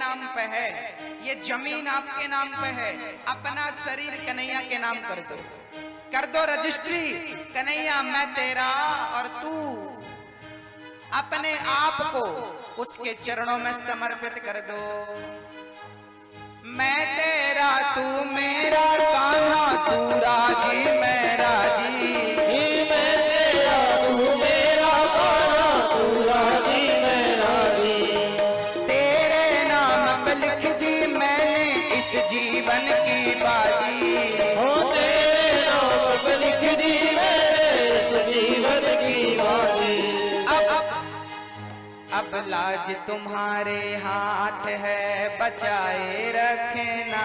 नाम पे है, ये जमीन आपके नाम पे है, अपना शरीर कन्हैया के नाम कर दो रजिस्ट्री। कन्हैया मैं तेरा और तू अपने आप को उसके चरणों में समर्पित कर दो। मैं तेरा तू मेरा, कान्हा तू राजी मैं राजी। मैं तेरा तू मेरा, कान्हा तू राजी मैं राजी। तेरे नाम पे लिख दी मैंने इस जीवन की बाजी। हो तेरे नाम पे लिख दी मैंने इस जीवन की बाजी। अब लाज तुम्हारे हाथ है बचाए रखना।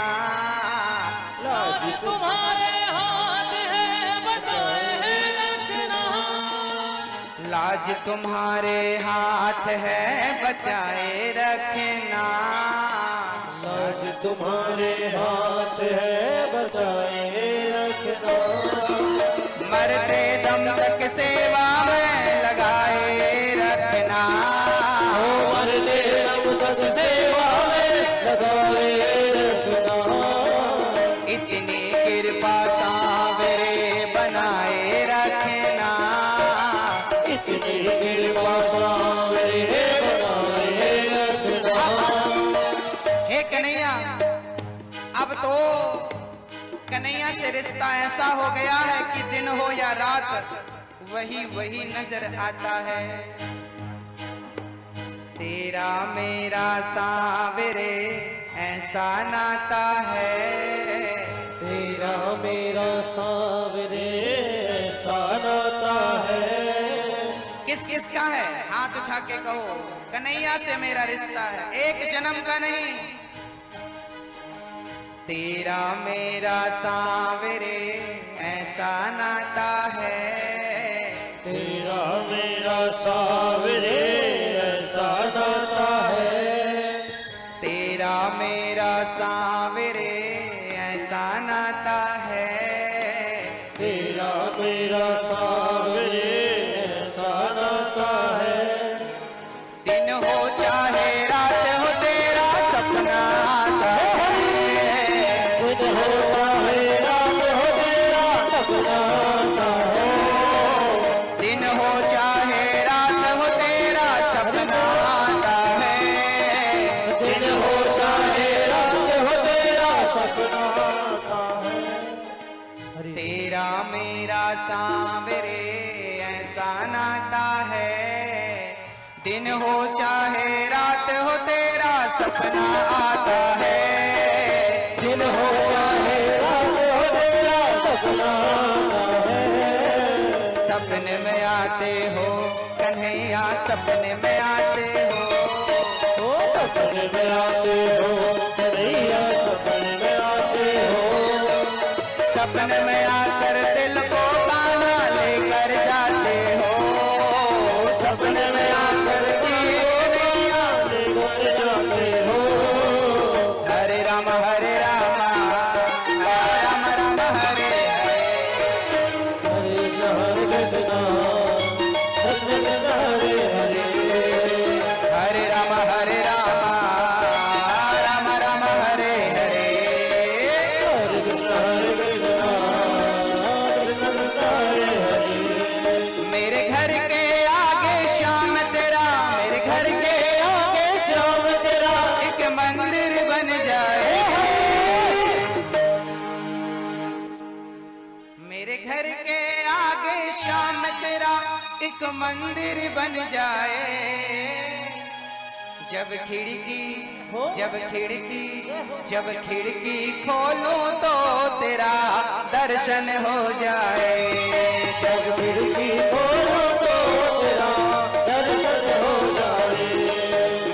लाज तुम्हारे हाथ है बचाए रखना। लाज तुम्हारे हाथ है बचाए रखना। लाज तुम्हारे हाथ है बचाए रखना। मरते दम तक सेवा में लगाए रखना। मरते दम तक सेवा में लगाए रखना। इतनी कृपा सांवरे बनाए रखना। इतनी कृपा सांवरे बनाए रखना। हे कन्हैया, अब तो कन्हैया से रिश्ता ऐसा हो गया है कि दिन हो या रात वही वही नजर आता है। तेरा मेरा सांवरे ऐसा नाता है। तेरा मेरा सांवरे ऐसा नाता है। किस किस का है? हाथ उठा के कहो। कन्हैया से मेरा रिश्ता है, एक जन्म का नहीं। तेरा मेरा सांवरे ऐसा नाता है। तेरा मेरा सांवरे ऐसा नाता है। तेरा मेरा सांवरे ऐसा नाता है। तेरा मेरा सांवरे ऐसा नाता है। दिन हो चाहे रात हो तेरा सपना आता है। दिन हो चाहे रात हो तेरा सपना आता है। दिन हो चाहे रात हो तेरा सपना आता है। दिन हो चाहे रात हो तेरा सपना आता है। तेरा मेरा सांवरे ऐसा नाता है। दिन हो चाहे रात हो तेरा सपना आता है। दिन हो चाहे रात हो तेरा सपना आता है। सपने में आते हो कन्हैया, सपने में आते हो। ओ सपने में आते हो कन्हैया, सपने में आते हो। सपने में आकर दिल को कान्हा लेकर जाते हो। सपने में आकर कन्हैया लेकर जाते हो। हरे राम राम राम हरे हरे। हरे हरे कृष्णा कृष्ण कृष्ण हरे हरे। हरे राम राम राम हरे हरे। हरे कृष्णा कृष्ण कृष्ण हरे हरे। मेरे घर के आगे श्याम तेरा, मेरे घर के आगे श्याम तेरा एक मंदिर बन जाए। मेरे घर के आगे श्याम तेरा एक मंदिर बन जाए। जब खिड़की खोलूं तो तेरा दर्शन हो जाए। जब खिड़की खोलो तो तेरा दर्शन हो जाए।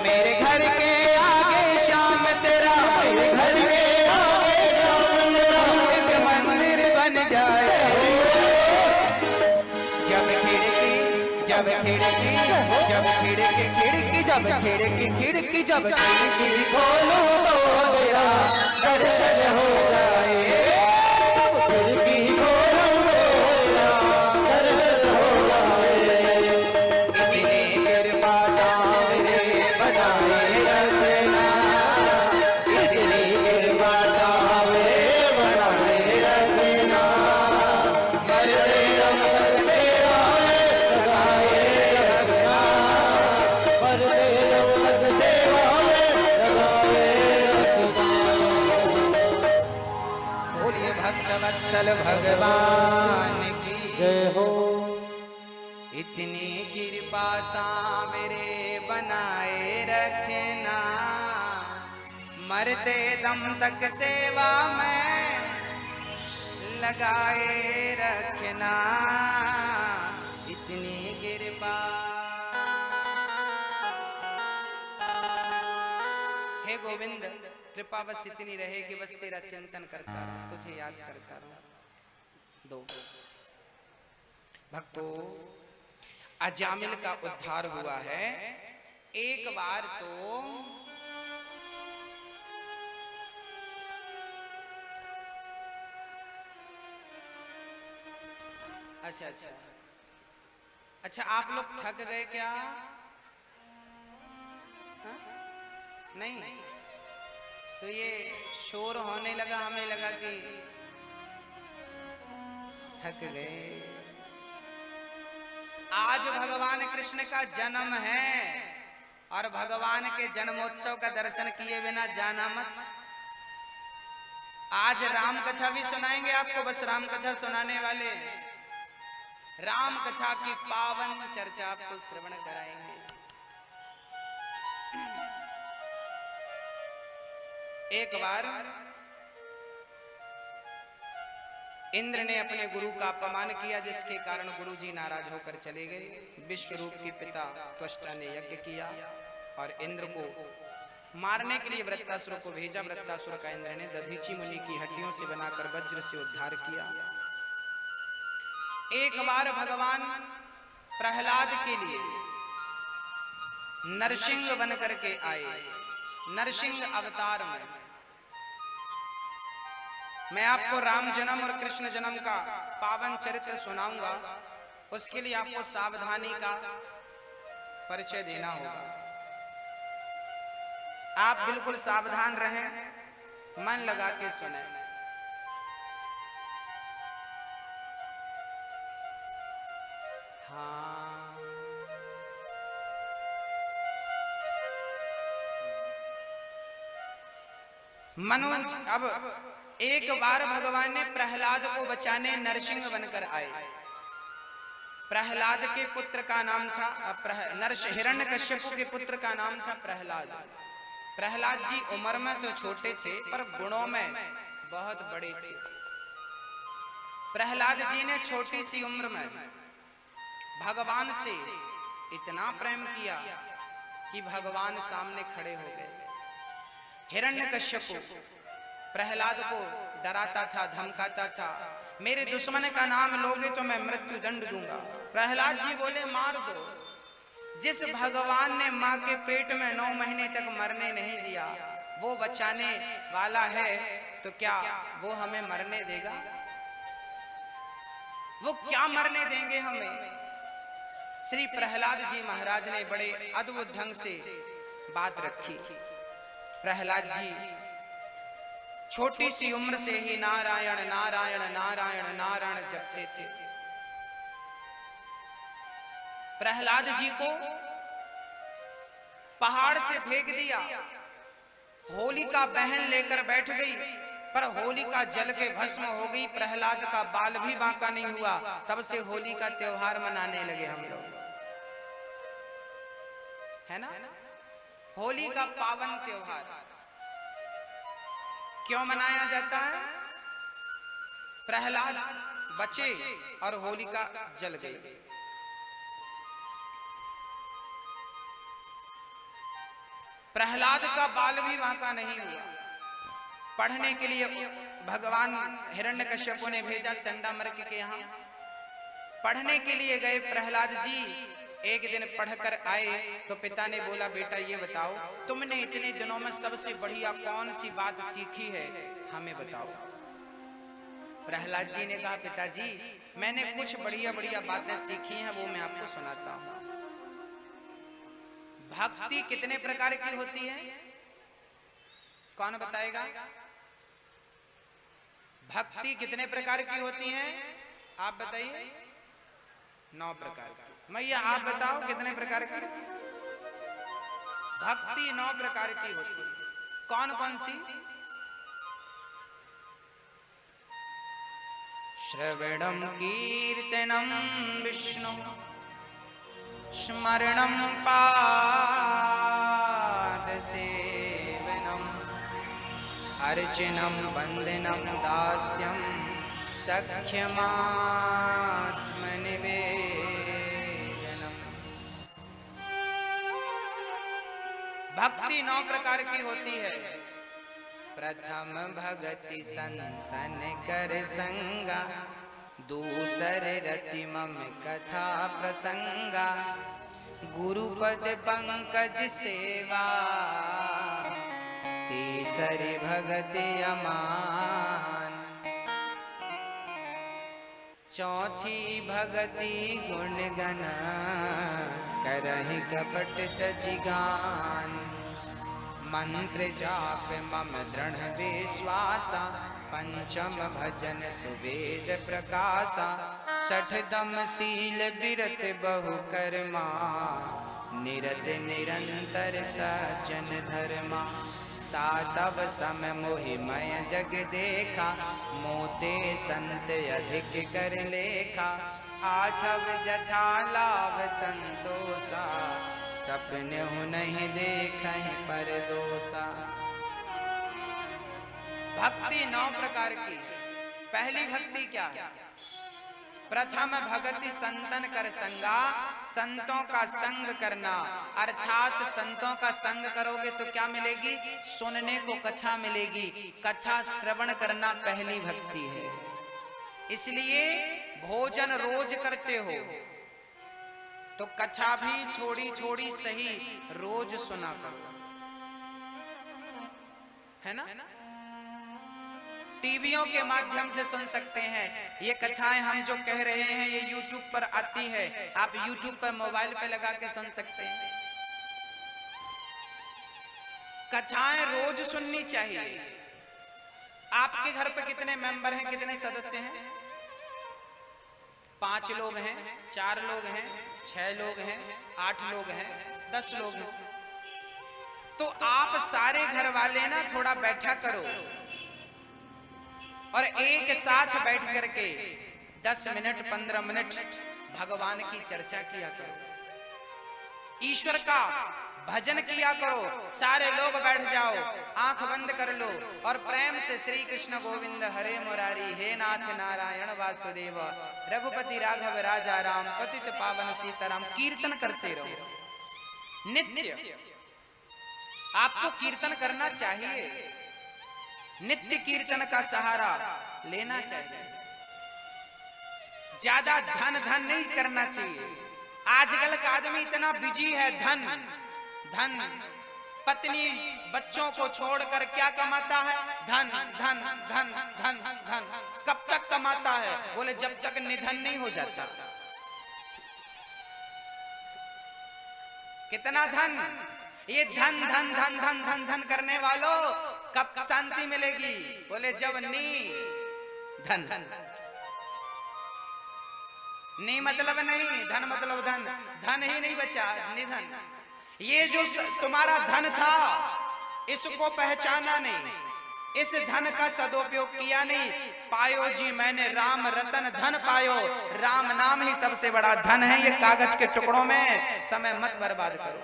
मेरे घर के आगे श्याम तेरा, मेरे घर के आगे श्याम तेरा एक मंदिर बन जाए। जब खिड़की खोलो तो तेरा दर्शन हो जाए। खिड़की खोलो तो तेरा दर्शन हो जाए। इतनी कृपा सांवरे बनाए रखना। वत्सल भगवान की जय हो। इतनी कृपा सावरे बनाए रखना, मरते दम तक सेवा में लगाए रखना, इतनी कृपा। हे गोविंद कृपा बस इतनी रहे कि बस तेरा चिंतन करता रहूं, तुझे याद करता रहूं। दो भक्तों, अजामिल का उद्धार हुआ है। एक बार तो अच्छा आप लोग थक गए क्या? हा? नहीं, तो ये शोर होने लगा, हमें लगा कि थक गए। आज भगवान कृष्ण का जन्म है और भगवान के जन्मोत्सव का दर्शन किए बिना जाना मत। आज राम कथा भी सुनाएंगे आपको, बस राम कथा सुनाने वाले राम कथा की पावन चर्चा आपको श्रवण कराएंगे। एक बार इंद्र ने अपने गुरु का अपमान किया, जिसके कारण गुरुजी नाराज होकर चले गए। विश्वरूप के पिता त्वष्टा ने यज्ञ किया और इंद्र को मारने के लिए वृत्तासुर को भेजा। वृत्तासुर का इंद्र ने दधीची मुनि की हड्डियों से बनाकर वज्र से उद्धार किया। एक बार भगवान प्रहलाद के लिए नरसिंह बन करके आए। नरसिंह अवतार में मैं आपको राम जन्म और कृष्ण जन्म का पावन चरित्र सुनाऊंगा। उसके लिए आपको सावधानी का परिचय देना होगा। आप बिल्कुल सावधान रहें, मन लगा के सुने। हाँ, मनोज, अब एक बार भगवान ने प्रहलाद को बचाने नरसिंह बनकर आए। प्रहलाद के पुत्र का नाम था हिरण्यकश्यप के पुत्र का नाम था प्रहलाद। प्रहलाद जी उम्र में तो छोटे थे पर गुणों में बहुत बड़े थे। प्रहलाद जी ने छोटी सी उम्र में भगवान से इतना प्रेम किया कि भगवान सामने खड़े हो गए। हिरण्यकश्यप प्रहलाद को डराता था, धमकाता था, मेरे दुश्मन का नाम लोगे तो मैं मृत्यु दंड दूंगा। प्रहलाद जी बोले मार दो। जिस भगवान ने मां के पेट में 9 महीने तक मरने नहीं दिया, वो बचाने वाला है, तो क्या वो हमें मरने देगा? वो क्या मरने देंगे हमें? श्री प्रहलाद जी महाराज ने बड़े अद्भुत ढंग से बात रखी। प्रहलाद जी छोटी सी उम्र से ही नारायण नारायण नारायण नारायण जपते थे। प्रहलाद जी को पहाड़ से फेंक दिया। होलिका बहन लेकर बैठ गई, पर होलिका जल के भस्म हो गई। प्रहलाद का बाल भी बांका नहीं हुआ। तब से होली का त्योहार मनाने लगे हम लोग, है ना? होली का पावन त्योहार क्यों मनाया जाता है? प्रहलाद बचे और होलिका जल गई। प्रहलाद का बाल भी बांका नहीं हुआ। पढ़ने के लिए भगवान हिरण्यकश्यप ने भेजा संडामर्क के यहाँ। पढ़ने के लिए गए प्रहलाद जी। एक दिन पढ़कर आए तो पिता ने बोला, बेटा ये बताओ तुमने इतने दिनों में सबसे बढ़िया कौन सी बात सीखी है, हमें बताओ। प्रहलाद जी ने कहा, पिताजी मैंने कुछ बढ़िया बढ़िया बातें सीखी हैं, वो मैं आपको सुनाता हूं। भक्ति कितने प्रकार की होती है, कौन बताएगा? भक्ति कितने प्रकार की होती है, आप बताइए। 9 प्रकार की। मैया आप बताओ कितने प्रकार की भक्ति? 9 प्रकार की होती है। कौन कौन सी? श्रवणं कीर्तनं विष्णु स्मरणं पादसेवनम् अर्चनं वन्दनं दास्यं सख्यमात्मनिवेदनम्। भक्ति 9 प्रकार की होती है। प्रथम भगति संतन कर संगा, दूसर रति मम कथा प्रसंगा, गुरुपद पंकज सेवा, तीसरी भगति अमान, चौथी भगति गुण गण, करहि कपट तजिगान, मंत्र जाप मम दृढ़ विश्वासा, पंचम भजन सुवेद प्रकाशा, षठदम शील विरत बहु कर्मा, निरत निरंतर सज्जन धर्मा, सातव सम मोहि मय जग देखा, मोते संत अधिक कर लेखा, आठव जथा लाभ संतोषा, सपने हूँ नहीं देखहि पर दोषा। भक्ति 9 प्रकार की। पहली भक्ति क्या है? प्रथम भगति संतन कर संगा, संतों का संग करना, अर्थात संतों का संग करोगे तो क्या मिलेगी? सुनने को कथा मिलेगी। कथा श्रवण करना पहली भक्ति है। इसलिए भोजन रोज करते हो तो कथा भी थोड़ी थोड़ी सही रोज सुना करो, है ना? टीवियों के माध्यम से सुन सकते हैं। ये कथाएं हम जो कह रहे हैं ये YouTube पर आती है, आप YouTube पर मोबाइल पे लगा के सुन सकते हैं। कथाएं रोज सुननी चाहिए। आपके घर पे कितने मेंबर हैं, कितने सदस्य हैं? 5 लोग हैं, 4 लोग हैं, 6 लोग हैं, 8 लोग हैं, 10 लोग हैं। तो आप सारे घर वाले ना थोड़ा बैठा करो और एक साथ बैठ करके 10 मिनट 15 मिनट भगवान की चर्चा किया करो, ईश्वर का भजन किया करो। सारे लोग बैठ जाओ, आंख बंद कर लो और प्रेम से श्री कृष्ण गोविंद हरे मुरारी, हे नाथ नारायण वासुदेव, रघुपति राघव राजा राम, पतित पावन सीताराम कीर्तन करते रहो। नित्य आपको कीर्तन करना चाहिए, नित्य कीर्तन का सहारा लेना चाहिए। ज्यादा धन नहीं करना चाहिए। आजकल का आदमी इतना बिजी है, धन पत्नी बच्चों को छोड़कर क्या कमाता है? धन धन धन धन धन। कब तक कमाता है? बोले जब तक निधन नहीं हो जाता। कितना धन? ये धन धन धन धन धन धन करने वालों कब शांति मिलेगी? बोले जब धन नी मतलब नहीं, धन मतलब धन, धन ही नहीं बचा, निधन। ये जो तुम्हारा धन था इसको पहचाना नहीं, इस धन का सदुपयोग किया नहीं। पायो जी मैंने राम रतन धन पायो, राम नाम ही सबसे बड़ा धन है। ये कागज के टुकड़ों में समय मत बर्बाद करो।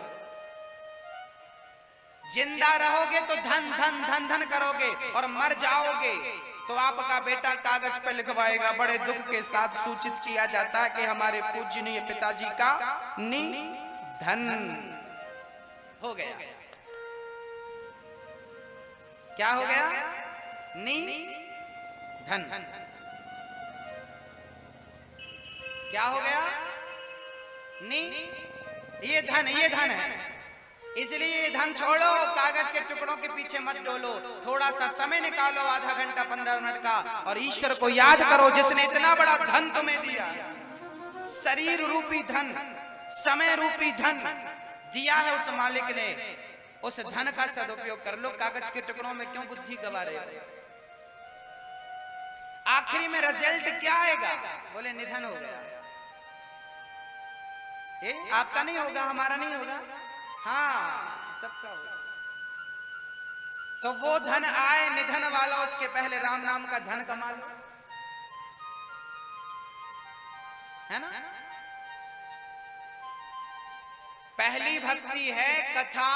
जिंदा रहोगे तो धन धन धन धन करोगे और मर जाओगे तो आपका बेटा कागज पर लिखवाएगा, बड़े दुख के साथ सूचित किया जाता है कि हमारे पूजनीय पिताजी का निधन हो गया। क्या हो गया? निधन। क्या हो गया? ये धन है। इसलिए ये धन छोड़ो, कागज के टुकड़ों के पीछे मत डोलो। थोड़ा सा समय निकालो, आधा घंटा 15 मिनट का, और ईश्वर को याद करो जिसने इतना बड़ा धन तुम्हें दिया। शरीर रूपी धन, समय रूपी धन दिया है उस मालिक ने। उस धन का सदुपयोग कर लो। कागज के टुकड़ों में क्यों बुद्धि गवा रहे हो? आखिरी में रिजल्ट क्या आएगा? बोले निधन हो गया। ये आपका नहीं होगा, हमारा नहीं होगा, हाँ सबका होगा। तो वो धन आए निधन वाला, उसके पहले राम नाम का धन कमा लो। है ना। पहली भक्ति है कथा।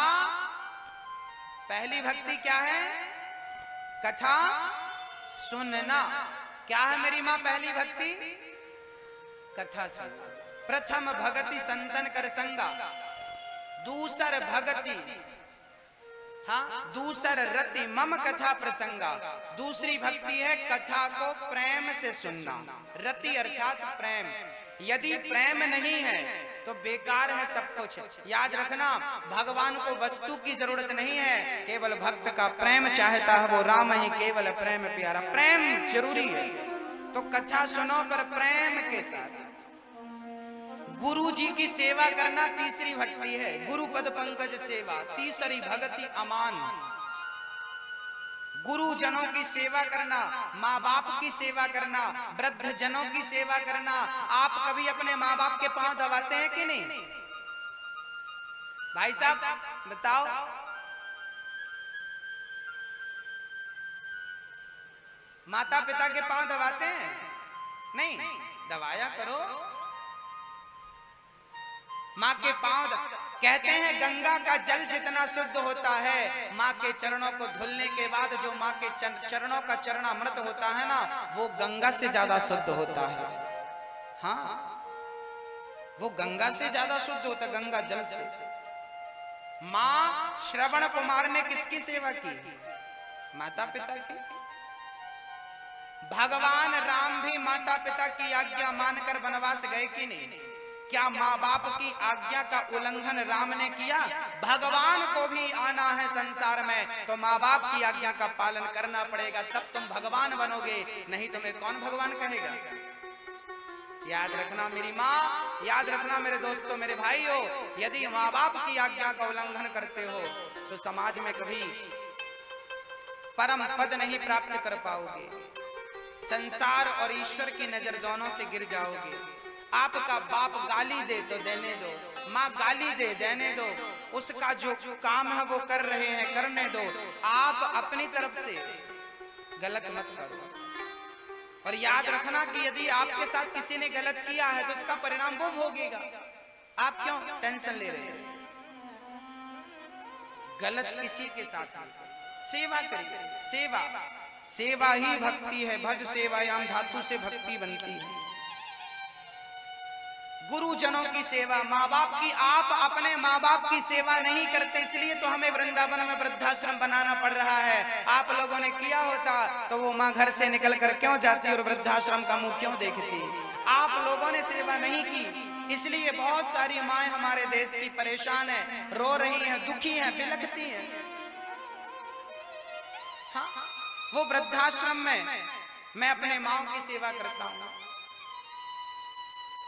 पहली भक्ति क्या है? कथा सुनना। क्या है मेरी मां पहली भक्ति? कथा सुनना। प्रथम भगति संतन कर संगा, दूसर भगति, हाँ, दूसर रति मम कथा प्रसंगा। दूसरी भक्ति है कथा को प्रेम से सुनना। रति अर्थात प्रेम। यदि प्रेम नहीं है तो बेकार है सब कुछ। याद रखना, भगवान को वस्तु की जरूरत नहीं है, केवल भक्त का प्रेम चाहता है, वो राम ही केवल प्रेम प्यारा। प्रेम जरूरी है, तो कथा सुनो पर प्रेम के साथ। गुरु जी की सेवा करना तीसरी भक्ति है। गुरु पद पंकज सेवा, तीसरी भक्ति अमान। गुरु जनों की सेवा करना, माँ बाप की सेवा करना, वृद्ध जनों की सेवा करना। आप कभी अपने माँ बाप के पांव दबाते हैं कि नहीं? भाई साहब बताओ। माता पिता के पांव दबाते हैं? नहीं, दबाया करो। माँ के पांव कहते हैं गंगा का जल जितना शुद्ध होता है, माँ के चरणों को धुलने के बाद जो माँ के चरणों का चरणामृत होता है ना, वो गंगा से ज्यादा शुद्ध होता है। हाँ, वो गंगा से ज्यादा शुद्ध होता है, गंगा जल से। माँ श्रवण कुमार ने किसकी सेवा की? माता पिता की। भगवान राम भी माता पिता की आज्ञा मानकर वनवास गए कि नहीं? क्या माँ बाप की आज्ञा का उल्लंघन राम ने किया? भगवान को भी आना है संसार में, तो माँ बाप की आज्ञा का पालन करना पड़ेगा, तब तुम भगवान बनोगे, नहीं तुम्हें कौन भगवान कहेगा। याद रखना मेरी माँ, याद रखना मेरे दोस्तों, मेरे भाइयों, यदि माँ बाप की आज्ञा का उल्लंघन करते हो तो समाज में कभी परम पद नहीं प्राप्त कर पाओगे। संसार और ईश्वर की नजर दोनों से गिर जाओगे। आपका बाप गाली दे तो देने दो, माँ गाली दे देने दो, उसका जो काम है वो कर रहे हैं करने दो। आप अपनी तरफ से गलत मत करो। और याद रखना कि यदि आपके साथ किसी ने गलत किया है तो उसका परिणाम वो भोगेगा। आप क्यों टेंशन ले रहे हैं? गलत किसी के साथ सेवा करिए। सेवा, सेवा ही भक्ति है। भज सेवायाम धातु से भक्ति बनती है। गुरुजनों की सेवा, माँ बाप की। आप अपने माँ बाप की सेवा नहीं करते, इसलिए तो हमें वृंदावन में वृद्धाश्रम बनाना पड़ रहा है। आप लोगों ने किया होता तो वो माँ घर से निकल कर क्यों जाती और वृद्धाश्रम का मुंह क्यों देखती? आप लोगों ने सेवा नहीं की, इसलिए बहुत सारी माएं हमारे देश की परेशान है, रो रही हैं, दुखी हैं, बिलखती हैं। हाँ, वो वृद्धाश्रम में मैं अपने माँ की सेवा करता हूँ।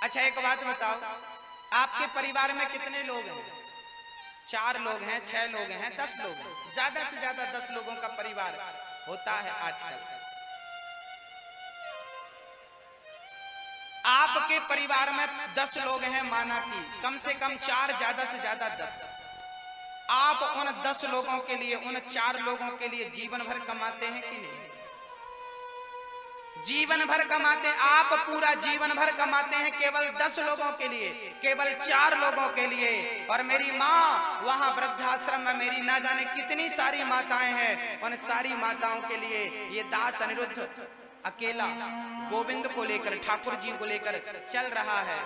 अच्छा एक बात बताओ, आपके परिवार में कितने लोग हैं? 4 लोग हैं, 6 लोग हैं, 10 लोग हैं, ज्यादा से ज्यादा 10 लोगों का परिवार होता है आजकल। आपके परिवार में 10 लोग हैं, माना कि कम से कम 4, ज्यादा से ज्यादा 10। आप उन 10 लोगों के लिए, उन 4 लोगों के लिए जीवन भर कमाते हैं कि नहीं? जीवन भर कमाते हैं। आप पूरा जीवन भर कमाते हैं केवल 10 लोगों के लिए, केवल 4 लोगों के लिए। और मेरी माँ वहां वृद्धाश्रम में मेरी ना जाने कितनी सारी माताएं हैं, उन सारी माताओं के लिए ये दास अनिरुद्ध अकेला गोविंद को लेकर, ठाकुर जी को लेकर चल रहा है।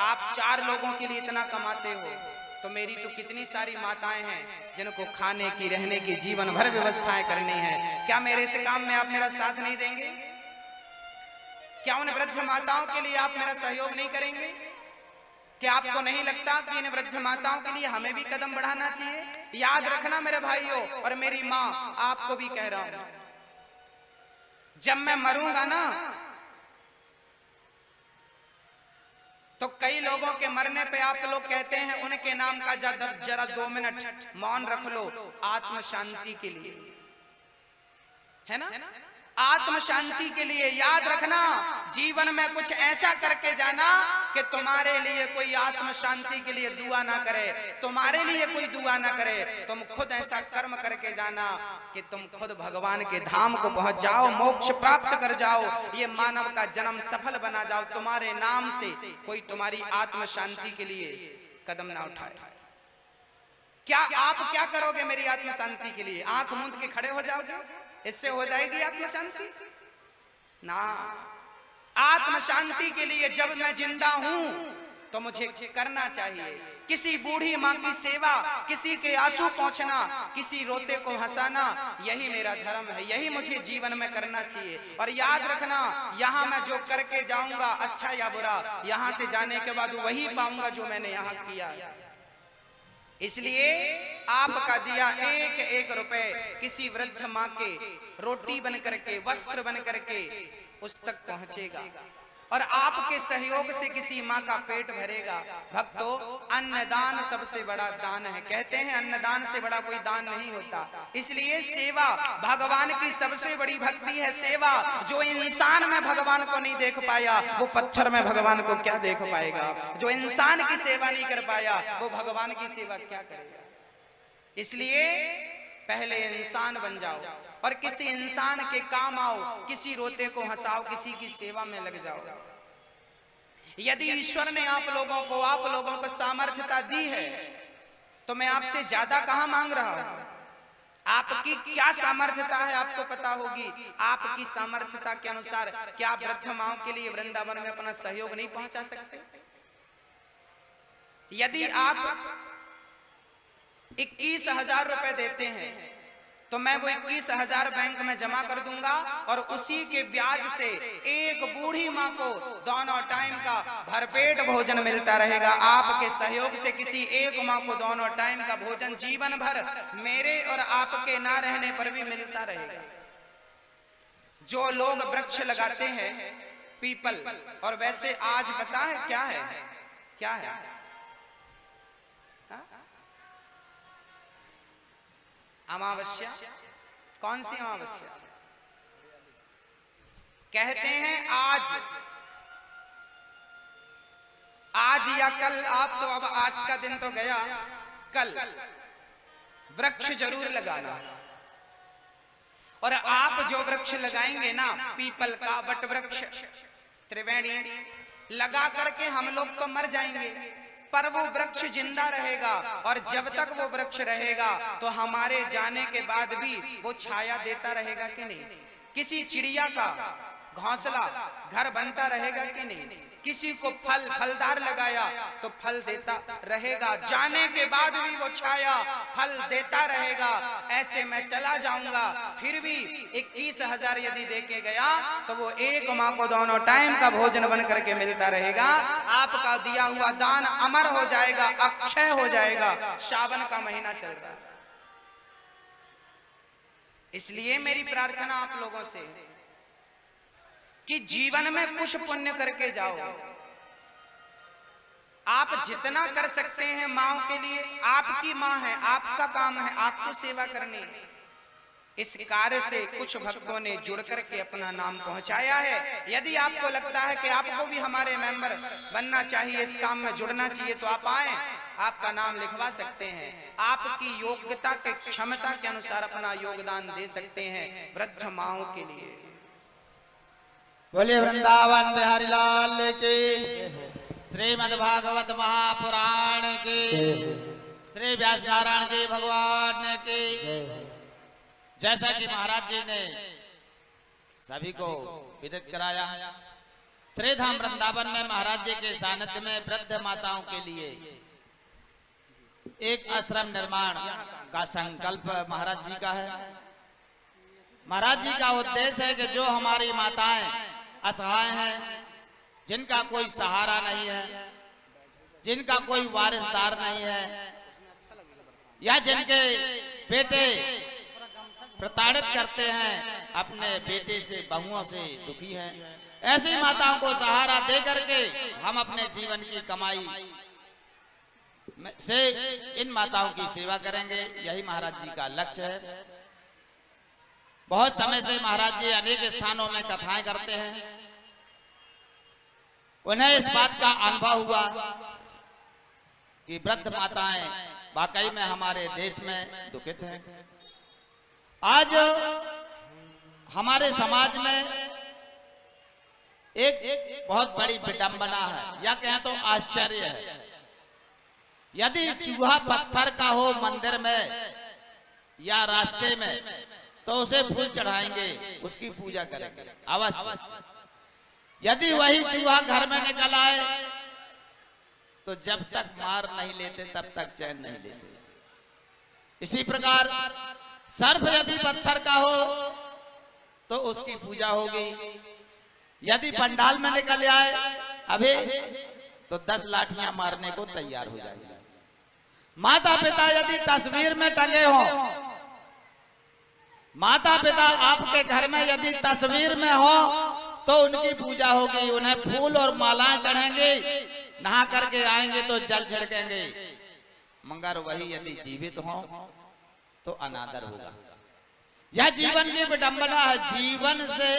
आप 4 लोगों के लिए इतना कमाते हो, तो मेरी तो कितनी सारी माताएं हैं जिनको खाने की, रहने की, जीवन भर व्यवस्थाएं करनी है। क्या मेरे इस काम में आप मेरा साथ नहीं देंगे? क्या उन वृद्ध माताओं के लिए आप मेरा सहयोग नहीं करेंगे? क्या आपको नहीं लगता कि इन वृद्ध माताओं के लिए हमें भी कदम बढ़ाना चाहिए? याद रखना मेरे भाइयों और मेरी माँ, आपको भी कह रहा हूं, जब मैं मरूंगा ना तो कई लोगों के मरने पे आप लोग कहते हैं उनके नाम का जरा 2 मिनट मौन रख लो आत्म शांति के लिए, है ना? आत्म शांति के लिए याद रखना, जीवन में कुछ ऐसा करके जाना कि तुम्हारे लिए कोई आत्म शांति के लिए दुआ ना करे, तुम्हारे लिए कोई दुआ ना करे। तुम खुद ऐसा कर्म करके जाना कि तुम खुद भगवान के धाम को पहुंच जाओ, मोक्ष प्राप्त कर जाओ, ये मानव का जन्म सफल बना जाओ। तुम्हारे नाम से कोई तुम्हारी आत्म शांति के लिए कदम ना उठाए। क्या आप क्या करोगे मेरी आत्म शांति के लिए? आंख मूंद के खड़े हो जाओगे? इससे हो जाएगी आत्म शांति ना। आत्म शांति के लिए जब मैं जिंदा हूं तो मुझे करना चाहिए किसी बूढ़ी मां की सेवा, किसी के आंसू पोंछना, किसी रोते को हंसाना, यही मेरा धर्म है, यही मुझे जीवन में करना चाहिए। और याद रखना, यहाँ मैं जो करके जाऊंगा अच्छा या बुरा, यहाँ से जाने के बाद वही पाऊंगा जो मैंने यहाँ किया। इसलिए आपका दिया एक एक रुपए किसी वृद्ध माँ के रोटी बन करके, वस्त्र बन करके उस तक पहुंचेगा और आपके सहयोग से किसी माँ का पेट भरेगा। भक्तों, अन्नदान सबसे बड़ा दान है। कहते हैं अन्नदान से बड़ा कोई दान नहीं होता। इसलिए सेवा भगवान की सबसे बड़ी भक्ति है, सेवा। जो इंसान में भगवान को नहीं देख पाया वो पत्थर में भगवान को क्या देख पाएगा? जो इंसान की सेवा नहीं कर पाया वो भगवान की सेवा क्या करेगा? इसलिए पहले इंसान बन जाओ और किसी इंसान के काम आओ, किसी रोते को हंसाओ, किसी की सेवा में लग जाओ। यदि ईश्वर ने आप लोगों को सामर्थ्यता दी है तो मैं आपसे ज्यादा कहां मांग रहा हूं? आपकी क्या सामर्थ्यता है आपको पता होगी। आपकी सामर्थ्यता के अनुसार क्या वृद्ध माओं के लिए वृंदावन में अपना सहयोग नहीं पहुंचा सकते? यदि आप 21,000 रुपए देते हैं तो मैं वो 21,000 बैंक में जमा कर दूंगा और उसी के ब्याज से एक बूढ़ी माँ को दोनों टाइम का भरपेट भोजन मिलता रहेगा। आपके सहयोग से किसी एक माँ को दोनों टाइम का भोजन जीवन भर मेरे और आपके ना रहने पर भी मिलता रहेगा। जो लोग वृक्ष लगाते हैं पीपल, और वैसे आज पता है क्या है? क्या है? अमावस्या। कौन सी अमावस्या? कहते हैं आज या कल, आप तो अब आज का दिन तो गया, कल वृक्ष जरूर लगाना। और आप जो वृक्ष लगाएंगे ना, पीपल का, वट वृक्ष, त्रिवेणी, लगा करके हम लोग तो मर जाएंगे पर वो वृक्ष जिंदा रहेगा। और जब तक वो वृक्ष रहेगा तो हमारे जाने के बाद भी वो छाया देता रहेगा कि नहीं? किसी चिड़िया का घोंसला, घर बनता रहेगा कि नहीं? किसी को फलदार लगाया तो फल देता रहेगा, जाने के बाद भी वो छाया फल देता रहेगा। ऐसे मैं चला जाऊंगा फिर भी 21,000 यदि देके गया तो वो एक माँ को दोनों टाइम का भोजन बन करके मिलता रहेगा। आपका दिया हुआ दान अमर हो जाएगा, अक्षय हो जाएगा। सावन का महीना चल रहा है, इसलिए मेरी प्रार्थना आप लोगों से कि जीवन में कुछ पुण्य करके जाओ। आप जितना कर सकते हैं माँ के लिए, आपकी माँ है, आपका काम है आपको सेवा करनी। इस कार्य से कुछ भक्तों ने जुड़ करके अपना नाम पहुंचाया है। यदि आपको लगता है कि आपको भी हमारे मेंबर बनना चाहिए, इस काम में जुड़ना चाहिए, तो आप आए, आपका नाम लिखवा सकते हैं। आपकी योग्यता के, क्षमता के अनुसार अपना योगदान दे सकते हैं वृद्ध माओं के लिए। बोलिए वृंदावन बिहारी लाल की, श्रीमद् भागवत महापुराण की, श्री व्यास नारायण जी भगवान की। जैसा कि महाराज जी ने सभी को विदित कराया, श्री धाम वृंदावन में महाराज जी के सानिध्य में वृद्ध माताओं के लिए एक आश्रम निर्माण का संकल्प महाराज जी का है। महाराज जी का उद्देश्य है कि जो हमारी माताएं असहाय हैं, जिनका कोई सहारा नहीं है, जिनका कोई वारिसदार नहीं है, या जिनके बेटे प्रताड़ित करते हैं, अपने बेटे से, बहुओं से दुखी हैं, ऐसी माताओं को सहारा दे करके हम अपने जीवन की कमाई से इन माताओं की सेवा करेंगे। यही महाराज जी का लक्ष्य है। बहुत समय से महाराज जी अनेक स्थानों में कथाएं करते हैं। उन्हें इस बात का अनुभव हुआ कि वृद्ध माताएं वाकई में हमारे देश में दुखित हैं। आज हमारे समाज में एक बहुत बड़ी विडंबना है, या कहें तो आश्चर्य है। यदि चूहा पत्थर का हो मंदिर में या रास्ते में तो उसे फूल चढ़ाएंगे, उसकी पूजा करेंगे अवश्य। यदि वही चूहा घर में निकल आए तो जब तक मार नहीं लेते तब तक चैन नहीं लेते। इसी प्रकार सर्प यदि पत्थर का हो तो उसकी पूजा होगी। यदि पंडाल में निकल आए अभी तो 10 लाठियां मारने को तैयार हो जाएगी। माता पिता यदि तस्वीर में टंगे हों, माता पिता आपके घर में यदि तस्वीर में हो तो उनकी पूजा होगी, उन्हें फूल और मालाएं चढ़ेंगे, नहा करके आएंगे तो जल छिड़केंगे। मगर वही यदि जीवित हो तो अनादर होगा। यह जीवन की विडंबना है। जीवन से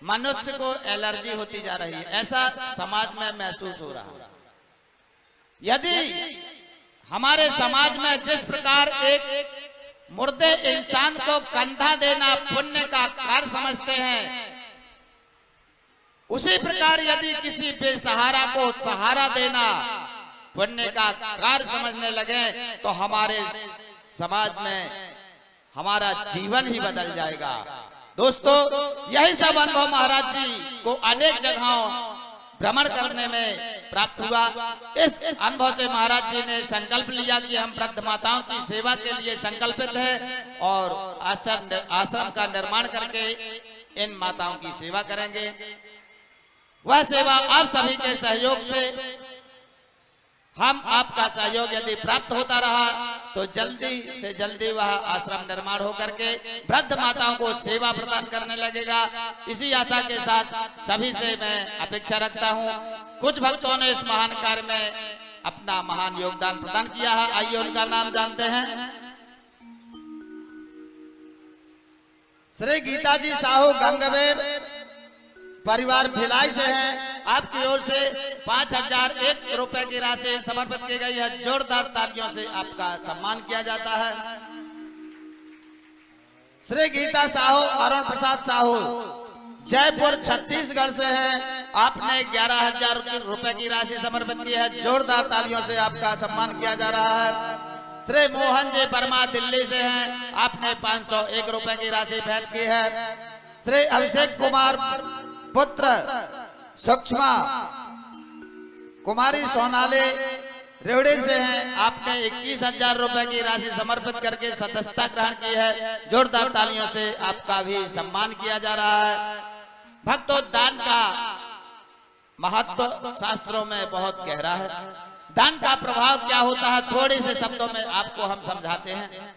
मनुष्य को एलर्जी होती जा रही है, ऐसा समाज में महसूस हो रहा है। यदि हमारे समाज में जिस प्रकार एक मुर्दे इंसान को कंधा देना पुण्य का कार्य समझते हैं, उसी प्रकार यदि किसी बेसहारा को सहारा देना पुण्य का कार्य समझने लगे तो हमारे समाज में हमारा जीवन ही बदल जाएगा। दोस्तों, यही सब अनुभव महाराज जी को अनेक जगहों भ्रमण करने में प्राप्त हुआ। इस अनुभव से महाराज जी ने संकल्प लिया कि हम वृद्ध माताओं की सेवा के लिए संकल्पित हैं और आश्रम का निर्माण करके इन माताओं की सेवा करेंगे। वह सेवा आप सभी के सहयोग से, हम आपका सहयोग यदि प्राप्त होता रहा तो जल्दी से जल्दी वह आश्रम निर्माण होकर के वृद्ध माताओं को सेवा प्रदान करने लगेगा। इसी आशा के साथ सभी से मैं अपेक्षा रखता हूं। कुछ भक्तों ने इस महान कार्य में अपना महान योगदान प्रदान किया है, आइए उनका नाम जानते हैं। श्री गीता जी साहू गंगवेर परिवार भिलाई से हैं। आपकी ओर से 5001 रुपए की राशि समर्पित की गई है। जोरदार तालियों से आपका सम्मान किया जाता है। श्री गीता साहू अरुण प्रसाद साहू जयपुर छत्तीसगढ़ से हैं। आपने 11,000 रुपए की राशि समर्पित की है। जोरदार तालियों से आपका सम्मान किया जा रहा है। श्री मोहन जी वर्मा दिल्ली से हैं। आपने 501 रुपए की राशि भेंट की है। श्री अभिषेक कुमार पुत्र सुषमा कुमारी सोनाली रेवड़ी से हैं। आपने 21,000 रुपए की राशि समर्पित करके सदस्यता ग्रहण की है। जोरदार तालियों से आपका भी सम्मान किया जा रहा है। भक्तों, दान का महत्व शास्त्रों में बहुत गहरा है। दान का प्रभाव क्या होता है, थोड़े से शब्दों में आपको हम समझाते हैं।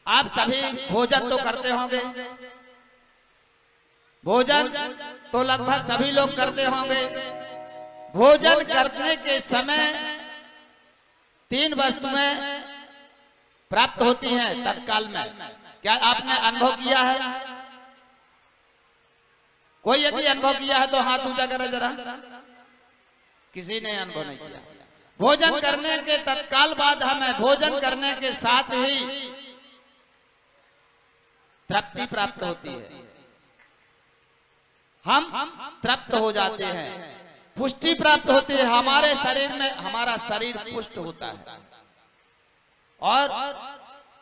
आप सभी भोजन तो करते होंगे, भोजन तो लगभग सभी लोग करते होंगे। भोजन करने के समय 3 वस्तुएं प्राप्त होती हैं तत्काल में। क्या आपने अनुभव किया है? कोई यदि अनुभव किया है तो हाथ ऊंचा करें जरा। किसी ने अनुभव नहीं किया। भोजन करने के तत्काल बाद हमें भोजन करने के साथ ही तृप्ति प्राप्त होती है। हम तृप्त हो जाते हैं, पुष्टि प्राप्त होती है। हमारे शरीर में हमारा शरीर पुष्ट होता है। और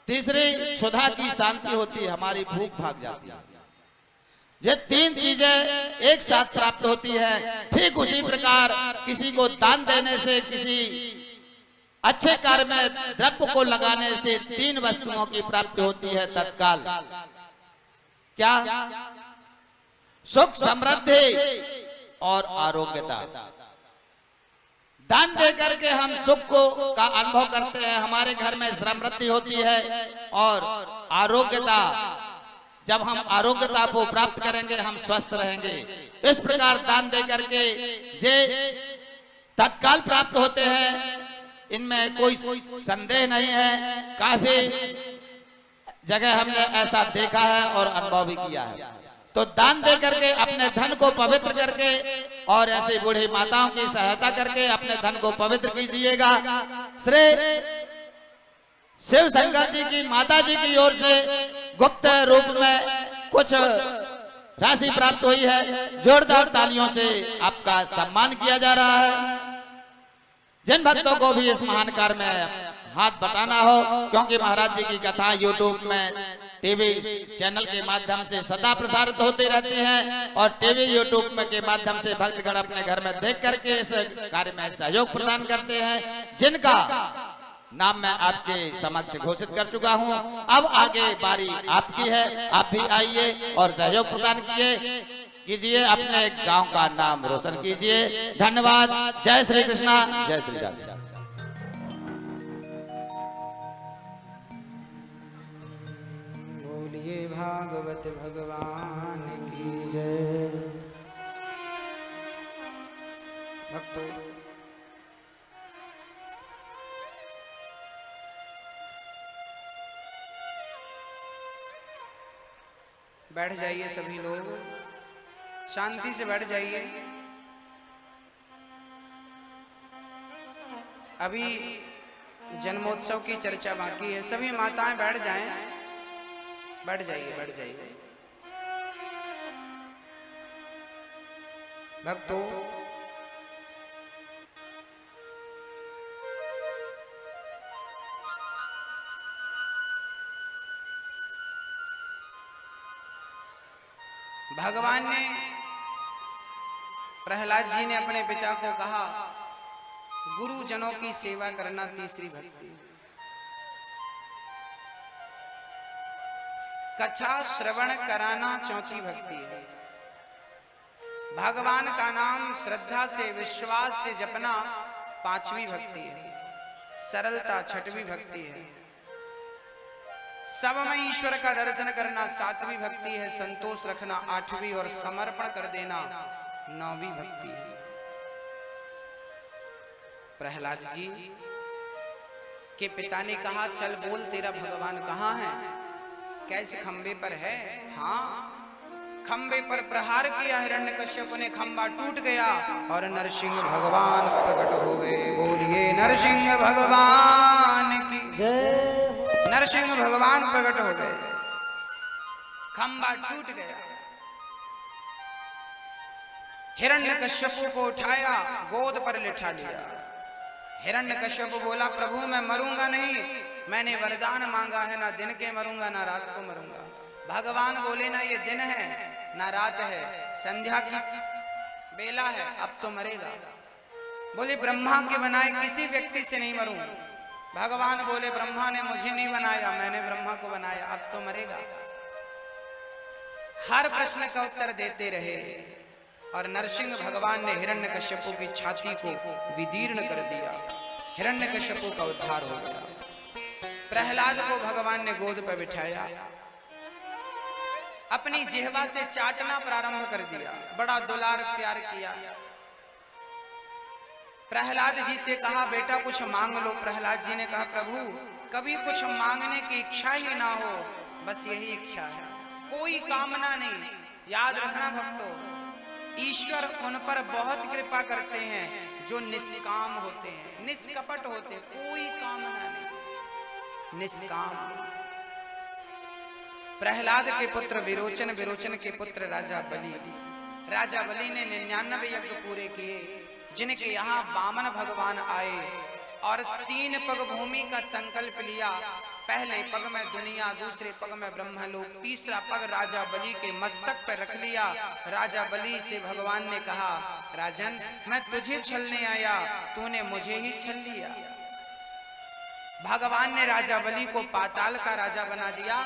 तीसरी क्षुधा की शांति होती है, हमारी भूख भाग जाती है। ये 3 चीजें एक साथ प्राप्त होती है। ठीक उसी प्रकार किसी को दान देने से, किसी अच्छे कार्य में द्रव्य को लगाने से 3 वस्तुओं की प्राप्ति होती है तत्काल। क्या? सुख, समृद्धि और आरोग्यता। दान दे करके हम सुख को का अनुभव करते हैं, हमारे घर में समृद्धि होती है और आरोग्यता। जब हम आरोग्यता को प्राप्त करेंगे हम स्वस्थ रहेंगे। इस प्रकार दान दे करके जे तत्काल प्राप्त होते हैं, इनमें कोई संदेह नहीं है। काफी जगह हमने ऐसा देखा है और अनुभव भी किया है। तो दान दे करके अपने धन को पवित्र करके और ऐसे बूढ़ी माताओं की सहायता करके अपने धन को पवित्र कीजिएगा। श्री शिव शंकर जी की माता जी की ओर से गुप्त रूप में कुछ राशि प्राप्त हुई है। जोरदार तालियों से आपका सम्मान किया जा रहा है। जिन भक्तों को भी इस महान कार्य में हाथ बटाना हो, क्योंकि महाराज जी की कथा यूट्यूब में टीवी चैनल के माध्यम से सदा प्रसारित होते रहते हैं और टीवी यूट्यूब में के माध्यम से भक्तगण अपने घर में देख करके इस कार्य में सहयोग प्रदान करते हैं, जिनका नाम मैं आपके समक्ष घोषित कर चुका हूं। अब आगे बारी आपकी है, आप भी आइए और सहयोग प्रदान कीजिए, अपने गांव का नाम रोशन कीजिए। धन्यवाद। जय श्री कृष्णा, जय श्री राम। बोलिए भागवत भगवान की जय। भक्तों, बैठ जाइए, सभी लोग शांति से बैठ जाइए। अभी जन्मोत्सव की चर्चा बाकी है। सभी माताएं बैठ जाएं, बैठ जाइए, बैठ जाइए। भक्तों, भगवान ने, प्रहलाद जी ने अपने पिता को कहा, गुरुजनों की सेवा करना तीसरी भक्ति, कथा श्रवण कराना चौथी भक्ति है, भगवान का नाम श्रद्धा से विश्वास से जपना पांचवी भक्ति है, सरलता छठवीं भक्ति है, सब में ईश्वर का दर्शन करना सातवीं भक्ति है, संतोष रखना आठवीं और समर्पण कर देना नौवीं भक्ति है। प्रहलाद जी के पिता ने कहा, चल बोल तेरा भगवान कहाँ है? कैसे खंबे पर है? हाँ, खंबे पर प्रहार किया, हिरण्यकश्यप ने खंबा टूट गया और नरसिंह भगवान प्रकट हो गए। बोलिए नरसिंह भगवान की जय। नरसिंह भगवान प्रकट हो गए, खंबा टूट गया। हिरण्यकश्यप को उठाया, गोद पर लिटा लिया। हिरण्यकश्यप बोला, प्रभु मैं मरूंगा नहीं, मैंने वरदान मांगा है, ना दिन के मरूंगा ना रात को मरूंगा। भगवान बोले, ना ये दिन है ना रात है, संध्या की बेला है, अब तो मरेगा। बोले ब्रह्मा के बनाए किसी व्यक्ति से नहीं मरूं। भगवान बोले, ब्रह्मा ने मुझे नहीं बनाया, मैंने ब्रह्मा को बनाया, अब तो मरेगा। हर प्रश्न का उत्तर देते रहे और नरसिंह भगवान ने हिरण्यकश्यप की छाती को विदीर्ण कर दिया। हिरण्यकश्यप का उद्धार हो गया। प्रहलाद को भगवान ने गोद पर बिठाया, अपनी जिह्वा से चाटना प्रारंभ कर दिया, बड़ा दुलार प्यार किया। प्रहलाद जी से कहा, बेटा कुछ मांग लो। प्रहलाद जी ने कहा, प्रभु कभी कुछ मांगने की इच्छा ही ना हो, बस यही इच्छा है, कोई कामना नहीं। याद रखना भक्तों, ईश्वर उन पर बहुत कृपा करते हैं जो निष्काम होते हैं, निष्कपट होते, कोई कामना नहीं, निष्काम। प्रहलाद के पुत्र विरोचन, विरोचन के पुत्र राजा बलि। राजा बलि ने 99 यज्ञ पूरे किए, जिनके यहाँ वामन भगवान आए और 3 पग भूमि का संकल्प लिया। पहले पग में दुनिया, दूसरे पग में ब्रह्मलोक, तीसरा पग राजा बलि के मस्तक पर रख लिया। राजा बलि से भगवान ने कहा, राजन मैं तुझे छलने आया, तूने मुझे ही छल लिया। भगवान ने राजा बलि को पाताल का राजा बना दिया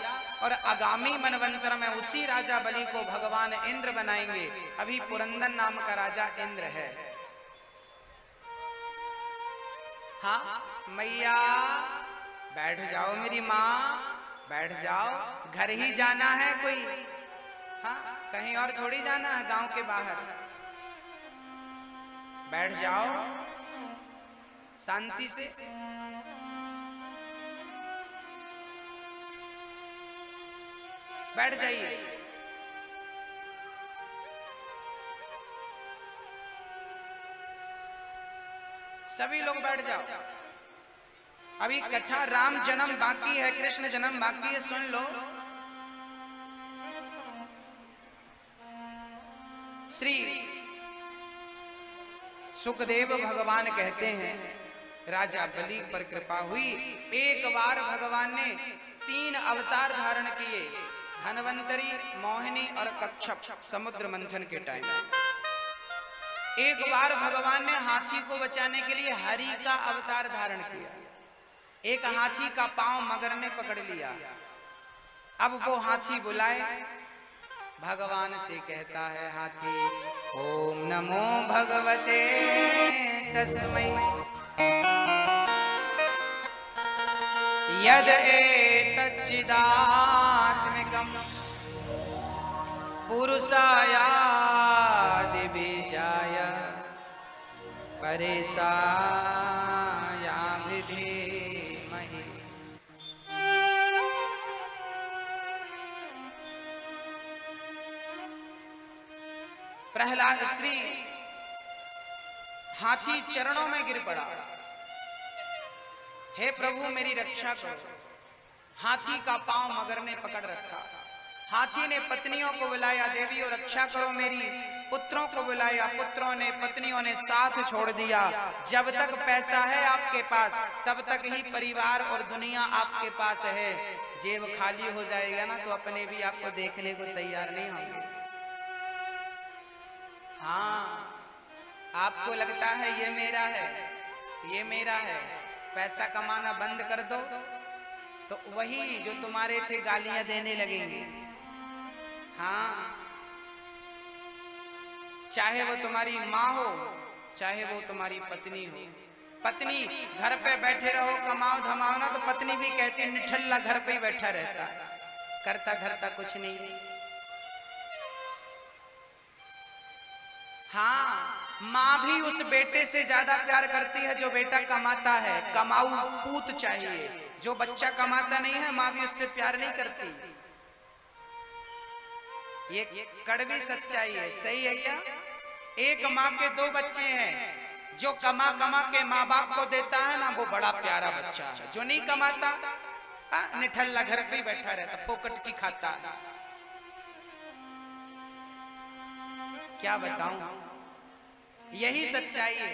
और आगामी मनवंतर में उसी राजा बलि को भगवान इंद्र बनाएंगे। अभी पुरंदर नाम का राजा इंद्र है। हाँ मैया, बैठ जाओ मेरी माँ, बैठ जाओ, घर ही जाना है कोई, हाँ कहीं और थोड़ी जाना है, गांव के बाहर। बैठ जाओ शांति से। बैठ जाइए। सभी लोग बैठ जाओ। अभी कथा राम जन्म बाकी है, कृष्ण जन्म बाकी है, सुन लो। श्री सुखदेव भगवान कहते हैं राजा बलि पर कृपा हुई। एक बार भगवान ने 3 अवतार धारण किए, धनवंतरी, मोहिनी और कच्छप, समुद्र मंथन के टाइम। एक बार भगवान ने हाथी को बचाने के लिए हरि का अवतार धारण किया। एक हाथी का पांव मगर ने पकड़ लिया। अब वो हाथी बुलाए, भगवान से कहता है हाथी, ओम नमो भगवते तस्मै यद एतच्चिदात्मिकं पुरुषायादि बीजाय परेशायाभिधीमहि। प्रहलाद श्री हाथी चरणों में गिर पड़ा, हे प्रभु मेरी रक्षा करो। हाथी का पांव मगर ने पकड़ रखा। हाथी ने पत्नियों को बुलाया, देवियों रक्षा करो मेरी। पुत्रों को बुलाया, पुत्रों ने पत्नियों ने साथ छोड़ दिया। जब तक पैसा है आपके पास तब तक ही परिवार और दुनिया आपके पास है। जेब खाली हो जाएगा ना तो अपने भी आपको देखने को तैयार नहीं होंगे। हाँ, आपको लगता है ये मेरा है, ये मेरा है, पैसा कमाना बंद कर दो तो वही जो तुम्हारे थे गालियां देने लगेंगे। हाँ, चाहे वो तुम्हारी माँ हो, चाहे वो तुम्हारी पत्नी हो। पत्नी घर पे बैठे रहो, कमाओ धमाओ ना, तो पत्नी भी कहती है निठल्ला घर पे ही बैठा रहता, करता धरता कुछ नहीं। हाँ, माँ भी उस बेटे से ज्यादा प्यार करती है जो बेटा कमाता है। कमाऊ पूत चाहिए, जो बच्चा कमाता नहीं है माँ भी उससे प्यार नहीं करती। ये कड़वी सच्चाई है, सही है क्या? एक माँ के 2 बच्चे हैं, जो कमा कमा के माँ बाप को देता है ना वो बड़ा प्यारा बच्चा है। जो नहीं कमाता निठल्ला घर पे ही बैठा रहता, फोकट की खाता है। क्या बताऊं, यही सच्चाई है।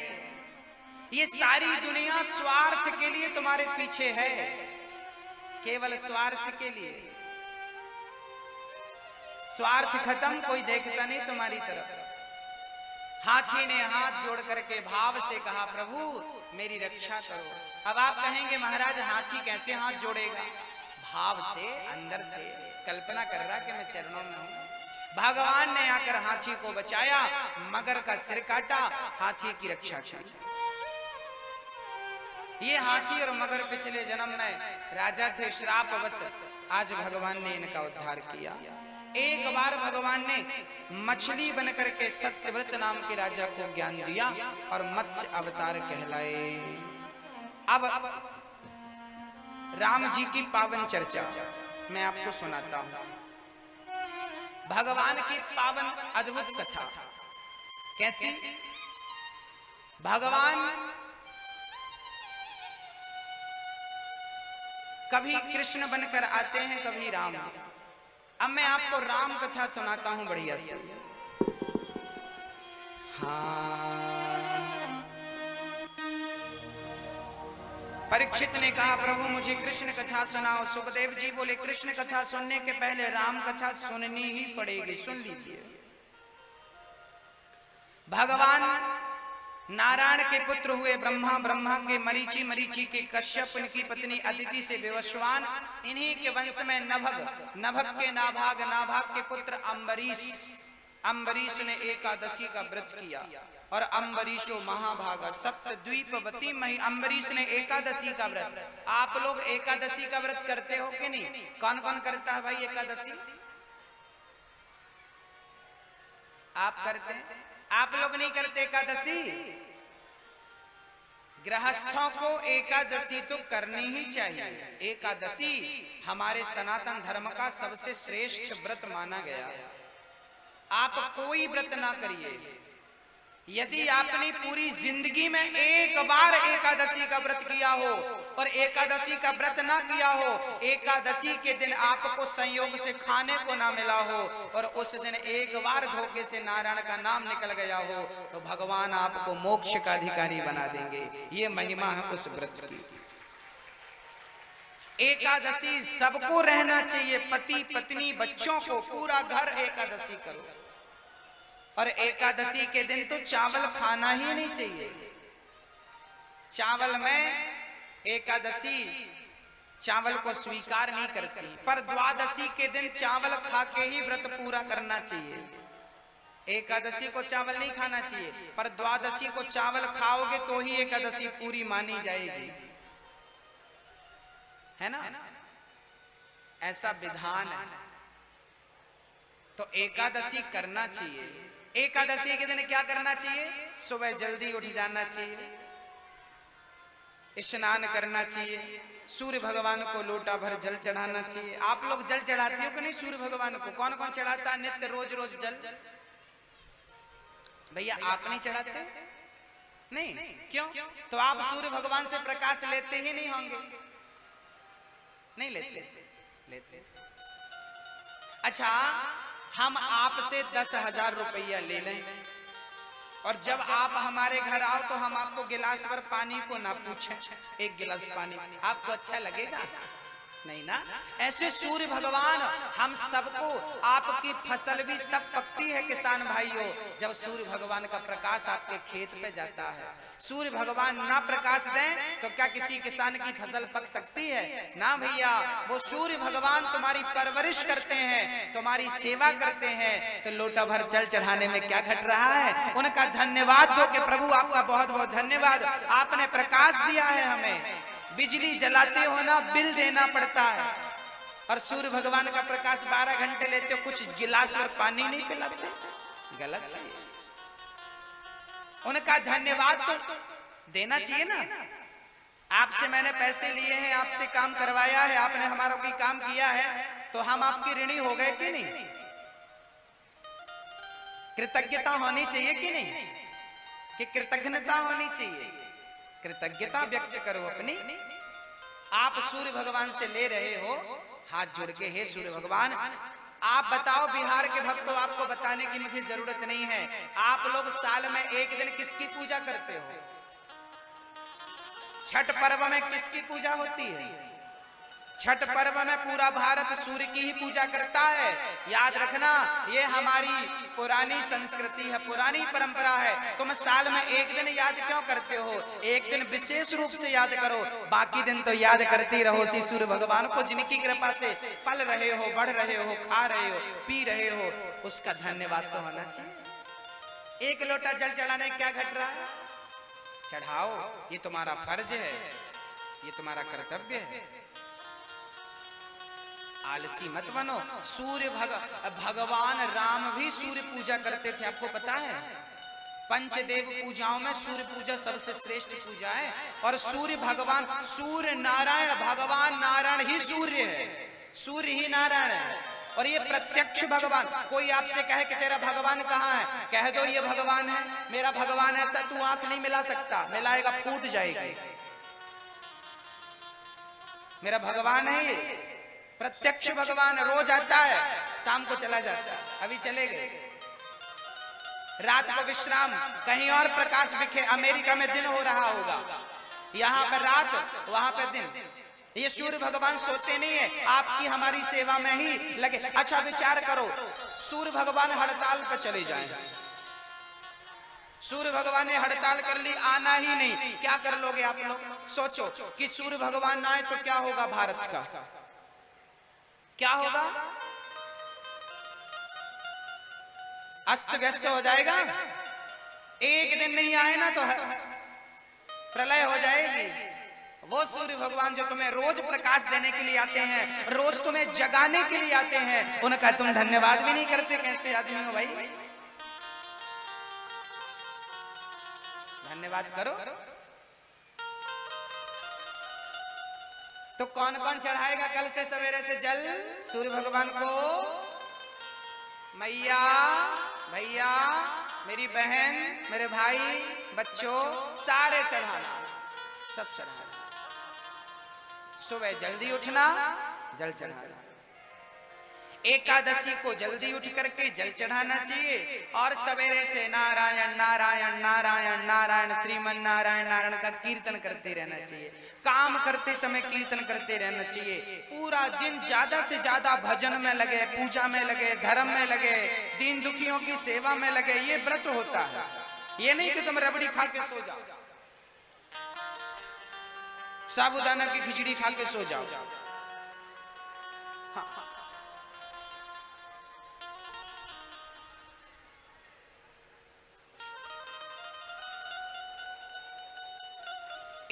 ये सारी दुनिया स्वार्थ के लिए तुम्हारे पीछे है, केवल स्वार्थ के लिए। स्वार्थ खत्म, कोई देखता नहीं तुम्हारी तरफ। हाथी ने हाथ जोड़ करके भाव से कहा प्रभु मेरी रक्षा करो। अब आप कहेंगे महाराज हाथी कैसे हाथ जोड़ेगा? भाव से, अंदर से कल्पना कर रहा कि मैं चरणों में हूं। भगवान ने आकर हाथी को बचाया, मगर का सिर काटा, हाथी की रक्षा की। ये हाथी और मगर पिछले जन्म में राजा थे, श्रापवश आज भगवान ने इनका उद्धार किया। एक बार भगवान ने मछली बनकर के सत्यव्रत नाम के राजा को ज्ञान दिया और मत्स्य अवतार कहलाए। अब राम जी की पावन चर्चा मैं आपको सुनाता हूं। भगवान की पावन अद्भुत कथा कैसी? भगवान कभी कृष्ण बनकर आते हैं, कभी राम। अब मैं आपको राम कथा सुनाता हूं बढ़िया से। हाँ, परीक्षित ने कहा प्रभु मुझे कृष्ण कथा सुनाओ। सुखदेव जी बोले कृष्ण कथा सुनने के पहले राम कथा सुननी ही पड़ेगी, सुन लीजिए। भगवान नारायण के पुत्र हुए ब्रह्मा, ब्रह्मा के मरीचि, मरीचि के कश्यप, इनकी पत्नी अदिति से विवस्वान, इन्हीं के वंश में नभग, नभग के नाभाग, नाभाग के पुत्र अम्बरीश, अम्बरीश ने एकादशी का व्रत किया और अम्बरीशो महाभागा सप्तद्वीपवती मही। अम्बरीश ने एकादशी का व्रत। आप लोग एकादशी का व्रत करते हो कि नहीं? कौन कौन करता है भाई एकादशी? आप करते हैं? आप लोग नहीं करते एकादशी? गृहस्थों को एकादशी तो करनी ही चाहिए। एकादशी हमारे सनातन धर्म का सबसे श्रेष्ठ व्रत माना गया है। आप कोई व्रत ना करिए, यदि आपने पूरी जिंदगी में एक बार एकादशी का व्रत किया हो और एकादशी का व्रत ना किया हो, एकादशी के दिन आपको संयोग से खाने को ना मिला हो और उस दिन एक बार धोखे से नारायण का नाम निकल गया हो, तो भगवान आपको मोक्ष का अधिकारी बना देंगे। ये महिमा है उस व्रत की। एकादशी सबको रहना चाहिए, पति पत्नी बच्चों को, पूरा घर एकादशी करो। और एकादशी के दिन तो चावल खाना ही नहीं चाहिए। चावल में एकादशी चावल को स्वीकार नहीं करती, पर द्वादशी के दिन चावल खा के ही व्रत पूरा करना चाहिए। एकादशी को चावल नहीं खाना चाहिए, पर द्वादशी को चावल खाओगे तो ही एकादशी पूरी मानी जाएगी, है ना? ऐसा विधान है। तो एकादशी करना चाहिए। एकादशी के दिन क्या करना चाहिए? सुबह जल्दी उठ जाना चाहिए, स्नान करना चाहिए, सूर्य भगवान को लोटा भर जल चढ़ाना चाहिए। आप लोग जल चढ़ाते हो कि नहीं सूर्य भगवान को? कौन कौन चढ़ाता है नित्य रोज रोज जल? भैया आप नहीं चढ़ाते? नहीं, क्यों? तो आप सूर्य भगवान से प्रकाश लेते ही नहीं होंगे। नहीं लेते। अच्छा, हम आपसे 10,000 रुपया ले लें और जब आप हमारे घर आओ तो हम आपको गिलास भर पानी को ना पूछें, एक गिलास पानी, आपको अच्छा लगेगा? नहीं ना? ऐसे सूर्य भगवान हम सबको, आपकी फसल भी तब पकती है किसान भाइयों जब सूर्य भगवान का प्रकाश आपके खेत पे जाता है। सूर्य भगवान ना प्रकाश दें तो क्या किसी किसान की फसल पक सकती है? ना भैया, वो सूर्य भगवान तुम्हारी परवरिश करते हैं, तुम्हारी सेवा करते हैं। तो लोटा भर जल चढ़ाने में क्या घट रहा है? उनका धन्यवाद दो कि प्रभु आपका बहुत बहुत धन्यवाद, आपने प्रकाश दिया है हमें। बिजली जलाते हो ना, बिल देना पड़ता है, और सूर्य भगवान का प्रकाश 12 घंटे लेते हो, कुछ गिलास में पानी नहीं पिलाते। गलत चाहिए। उनका धन्यवाद तो देना चाहिए ना। आपसे मैंने पैसे लिए हैं, आपसे काम करवाया है, आपने हमारा कोई काम किया है, तो हम आपके ऋणी हो गए कि नहीं? कृतज्ञता होनी चाहिए कि नहीं? कि कृतज्ञता होनी चाहिए। कृतज्ञता व्यक्त करो अपनी। आप सूर्य भगवान से ले रहे हो हाथ जोड़ के, हे सूर्य भगवान आप बताओ, बिहार के भक्तों आपको बताने की मुझे जरूरत नहीं है, आप लोग साल में एक दिन किसकी पूजा करते हो? छठ पर्व में किसकी पूजा होती है? छठ पर्व में पूरा भारत सूर्य की ही पूजा करता है। याद रखना, ये हमारी पुरानी संस्कृति है, पुरानी परंपरा है। तुम साल में एक दिन याद क्यों करते हो? एक दिन विशेष रूप से याद करो, बाकी दिन तो याद करते रहो श्री सूर्य भगवान को, जिनकी कृपा से पल रहे हो, बढ़ रहे हो, खा रहे हो, पी रहे हो, उसका धन्यवाद तो होना चाहिए। एक लोटा जल चढ़ाने क्या घट रहा है? चढ़ाओ, ये तुम्हारा फर्ज है, ये तुम्हारा कर्तव्य है। आलसी मत बनो। सूर्य भगवान राम भी सूर्य पूजा करते थे, आपको पता है? पंचदेव पूजाओं में सूर्य पूजा सबसे श्रेष्ठ पूजा है। और सूर्य भगवान, सूर्य नारायण, भगवान नारायण ही सूर्य है, सूर्य ही नारायण है। और ये प्रत्यक्ष भगवान, कोई आपसे कहे कि तेरा भगवान कहाँ है, कह दो ये भगवान है, मेरा भगवान ऐसा, तू आंख नहीं मिला सकता, मिलाएगा फूट जाएगी। मेरा भगवान है ये प्रत्यक्ष भगवान, रोज आता है, शाम को चला जाता है। अभी चले गए, रात को विश्राम, कहीं और प्रकाश बिखेर। अमेरिका में दिन हो रहा होगा, यहाँ पर रात, वहां पर दिन। ये सूर्य भगवान सोचते नहीं है, आपकी हमारी सेवा में ही लगे। अच्छा विचार करो, सूर्य भगवान हड़ताल पर चले जाएं, सूर्य भगवान ने हड़ताल कर ली, आना ही नहीं, क्या कर लोगे आप लोग? सोचो कि सूर्य भगवान ना आए तो क्या होगा भारत का? क्या होगा? अस्त व्यस्त हो जाएगा। एक दिन नहीं आए ना तो प्रलय हो जाएगी। वो सूर्य भगवान जो तुम्हें रोज प्रकाश देने के लिए आते हैं, रोज तुम्हें जगाने के लिए आते हैं, उनका तुम धन्यवाद भी नहीं करते। कैसे आदमी हो भाई? धन्यवाद करो। तो कौन कौन चढ़ाएगा कल से सवेरे से जल सूर्य भगवान को? मैया, भैया, मेरी बहन, मेरे भाई, बच्चों, सारे चढ़ाना, सब चढ़ाना। सुबह जल्दी उठना, जल चढ़ाना। एकादशी को जल्दी उठ करके जल चढ़ाना चाहिए और सवेरे से नारायण नारायण नारायण नारायण श्रीमन नारायण नारायण का कीर्तन करते रहना चाहिए। काम करते समय कीर्तन करते रहना चाहिए। पूरा दिन ज्यादा से ज्यादा भजन में लगे, पूजा में लगे, धर्म में लगे, दीन दुखियों की सेवा में लगे। ये व्रत होता है, ये नहीं कि तुम रबड़ी खा के सो जाओ, साबूदाना की खिचड़ी खा के सो जाओ।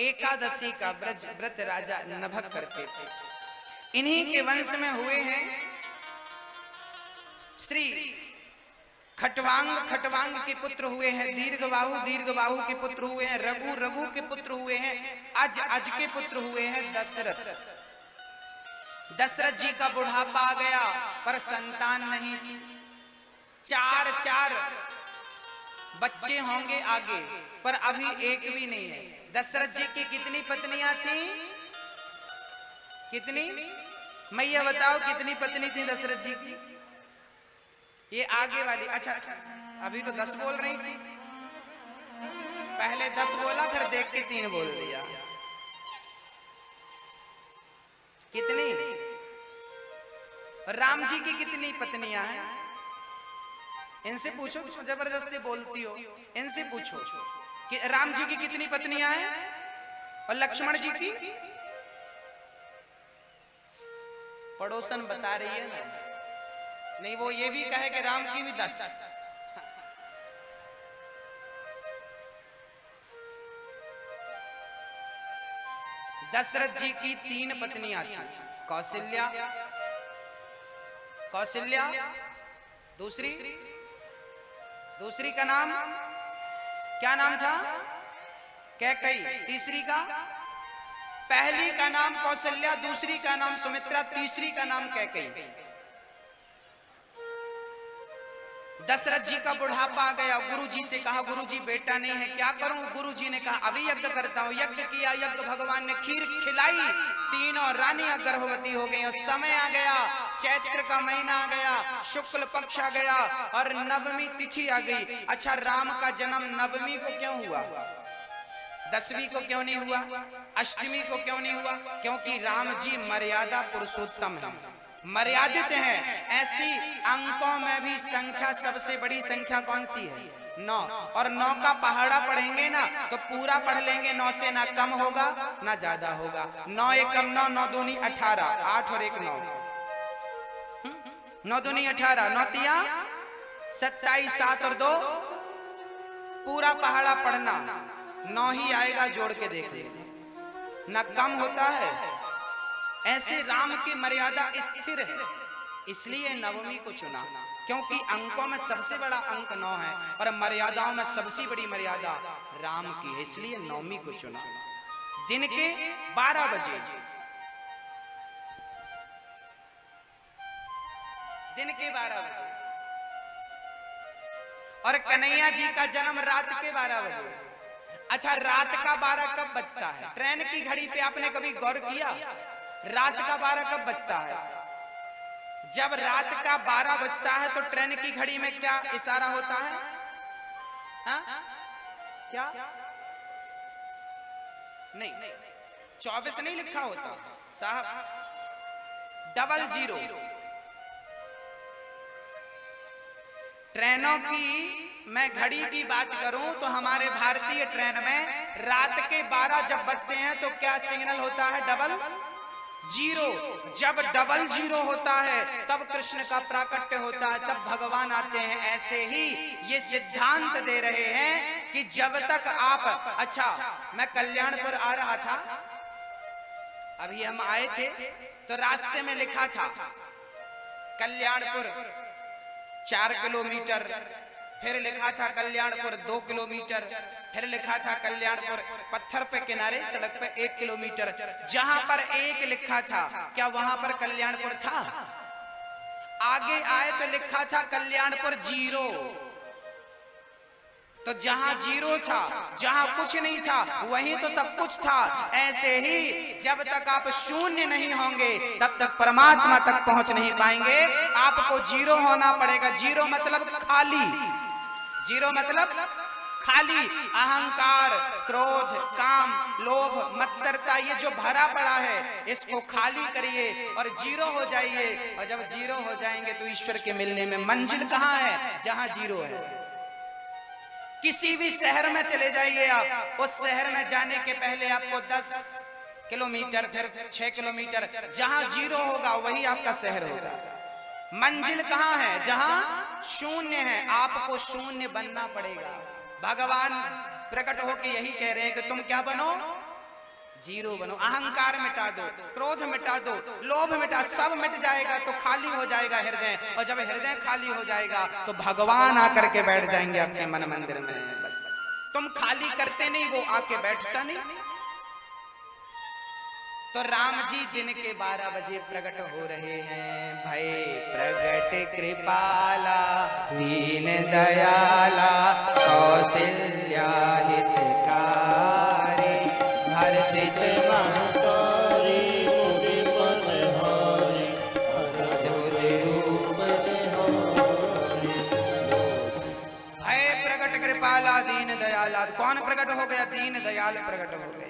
एकादशी का व्रत राजा नभक करते थे। इन्हीं के वंश में हुए हैं श्री खटवांग, खटवांग के पुत्र हुए हैं दीर्घबाहु, दीर्घबाहु के पुत्र हुए हैं रघु, रघु के पुत्र हुए हैं अज, अज के पुत्र हुए हैं दशरथ। दशरथ जी का बुढ़ापा आ गया पर संतान नहीं थी। चार चार बच्चे होंगे आगे, पर अभी एक भी नहीं है। दशरथ जी की कितनी पत्नियां थी? कितनी? मैया बताओ कितनी पत्नी थी दशरथ जी की? ये आगे वाली। अच्छा अच्छा, अभी तो 10 बोल रही थी, पहले 10 बोला फिर देख के 3 बोल दिया। कितनी? राम जी की कितनी पत्नियां हैं? इनसे पूछो, जबरदस्ती बोलती हो, इनसे पूछो कि राम जी की कितनी पत्नियां हैं और लक्ष्मण जी की? पड़ोसन बता रही है ना, नहीं वो ये भी कहे कि राम की भी 10। दशरथ जी की 3 पत्नियां थी। कौशल्या, कौशल्या, दूसरी, दूसरी का नाम क्या नाम था? कैकई। तीसरी का, पहली का नाम कौशल्या, दूसरी का नाम सुमित्रा, तीसरी का नाम कैकई। दशरथ जी का बुढ़ापा आ गया। गुरुजी से कहा गुरुजी बेटा नहीं है, क्या करूं? गुरुजी ने कहा अभी यज्ञ करता हूं। यज्ञ किया, यज्ञ भगवान ने खीर खिलाई, तीनों रानियां गर्भवती हो गई और समय आ गया, चैत्र का महीना आ गया, शुक्ल पक्ष आ गया और नवमी तिथि आ गई। अच्छा, राम का जन्म नवमी को क्यों हुआ? 10वीं को क्यों नहीं हुआ? अष्टमी को क्यों नहीं हुआ? क्योंकि राम जी मर्यादा पुरुषोत्तम है, मर्यादित हैं। ऐसी अंकों में भी संख्या सबसे बड़ी संख्या कौन सी है? 9। और 9 का पहाड़ा पढ़ेंगे ना तो पूरा पढ़ लेंगे। 9 से ना कम होगा ना ज्यादा होगा। 9 एकम 9, 9 दूनी 18, 8 और 1 9, 9 दूनी 18, 9 तिया 27, 7 और 2, पूरा पहाड़ा पढ़ना। 9 ही आएगा, जोड़ के देख लेना, ना कम होता है। ऐसे राम की मर्यादा स्थिर है, इसलिए नवमी को चुना, क्योंकि अंकों में सबसे बड़ा अंक 9 है और मर्यादाओं में सबसे बड़ी मर्यादा राम की है, इसलिए नवमी को चुना। दिन के 12 बजे, दिन के 12 बजे, और कन्हैया जी का जन्म रात के 12 बजे। अच्छा, रात का 12 कब बजता है? ट्रेन की घड़ी पे आपने कभी गौर किया? रात का 12 कब बजता है? जब रात का 12 बजता है तो ट्रेन की घड़ी में क्या इशारा होता है? हा? क्या? नहीं, 24 नहीं लिखा होता साहब, 00। ट्रेनों की मैं घड़ी की बात करूं तो हमारे भारतीय ट्रेन में रात के 12 जब बजते हैं तो क्या सिग्नल होता है? 00। जब 00 होता है तब कृष्ण का प्राकट्य होता है, तब भगवान आते हैं। ऐसे ही ये सिद्धांत दे रहे हैं कि जब तक आप, अच्छा मैं कल्याणपुर आ रहा था, अभी हम आए थे तो रास्ते में लिखा था कल्याणपुर 4 किलोमीटर फिर लिखा था कल्याणपुर 2 किलोमीटर, फिर लिखा था कल्याणपुर पत्थर पे किनारे सड़क पे 1 किलोमीटर। जहां पर 1 लिखा था, क्या वहां पर कल्याणपुर था? आगे आए तो लिखा था कल्याणपुर 0। तो जहां 0 था, जहां कुछ नहीं था, वहीं तो सब कुछ था। ऐसे ही जब तक आप शून्य नहीं होंगे तब तक परमात्मा तक पहुंच नहीं पाएंगे। आपको 0 होना पड़ेगा। 0 मतलब खाली, 0 मतलब खाली। अहंकार, क्रोध, काम, लोभ, मत्सरता, ये जो भरा पड़ा है इसको खाली करिए और 0 हो जाइए। और जब 0 हो जाएंगे तो ईश्वर के मिलने में मंजिल कहाँ है? जहां 0 है। किसी भी शहर में चले जाइए आप, उस शहर में जाने के पहले आपको 10 किलोमीटर, फिर 6 किलोमीटर, जहां 0 होगा वही आपका शहर होगा। मंजिल कहाँ है? जहां शून्य है। आपको शून्य बनना पड़ेगा। भगवान प्रकट होकर यही कह रहे हैं कि तुम क्या बनो? 0 बनो। अहंकार मिटा दो, क्रोध मिटा दो, लोभ मिटा, सब मिट जाएगा तो खाली हो जाएगा हृदय। और जब हृदय खाली हो जाएगा तो भगवान आकर के बैठ जाएंगे आपके मन मंदिर में। बस तुम खाली करते नहीं, वो आके बैठता नहीं। तो राम जी दिन के 12 बजे प्रकट हो रहे हैं। भय प्रगट कृपाला दीन दयाला कौशल्या हितकारी हर्षित महतारी मुनि मनहारी अद्भुत रूप निहारी। भय प्रगट कृपाला दीन दयाला। कौन प्रकट हो गया? दीन दयाल प्रकट हो गए।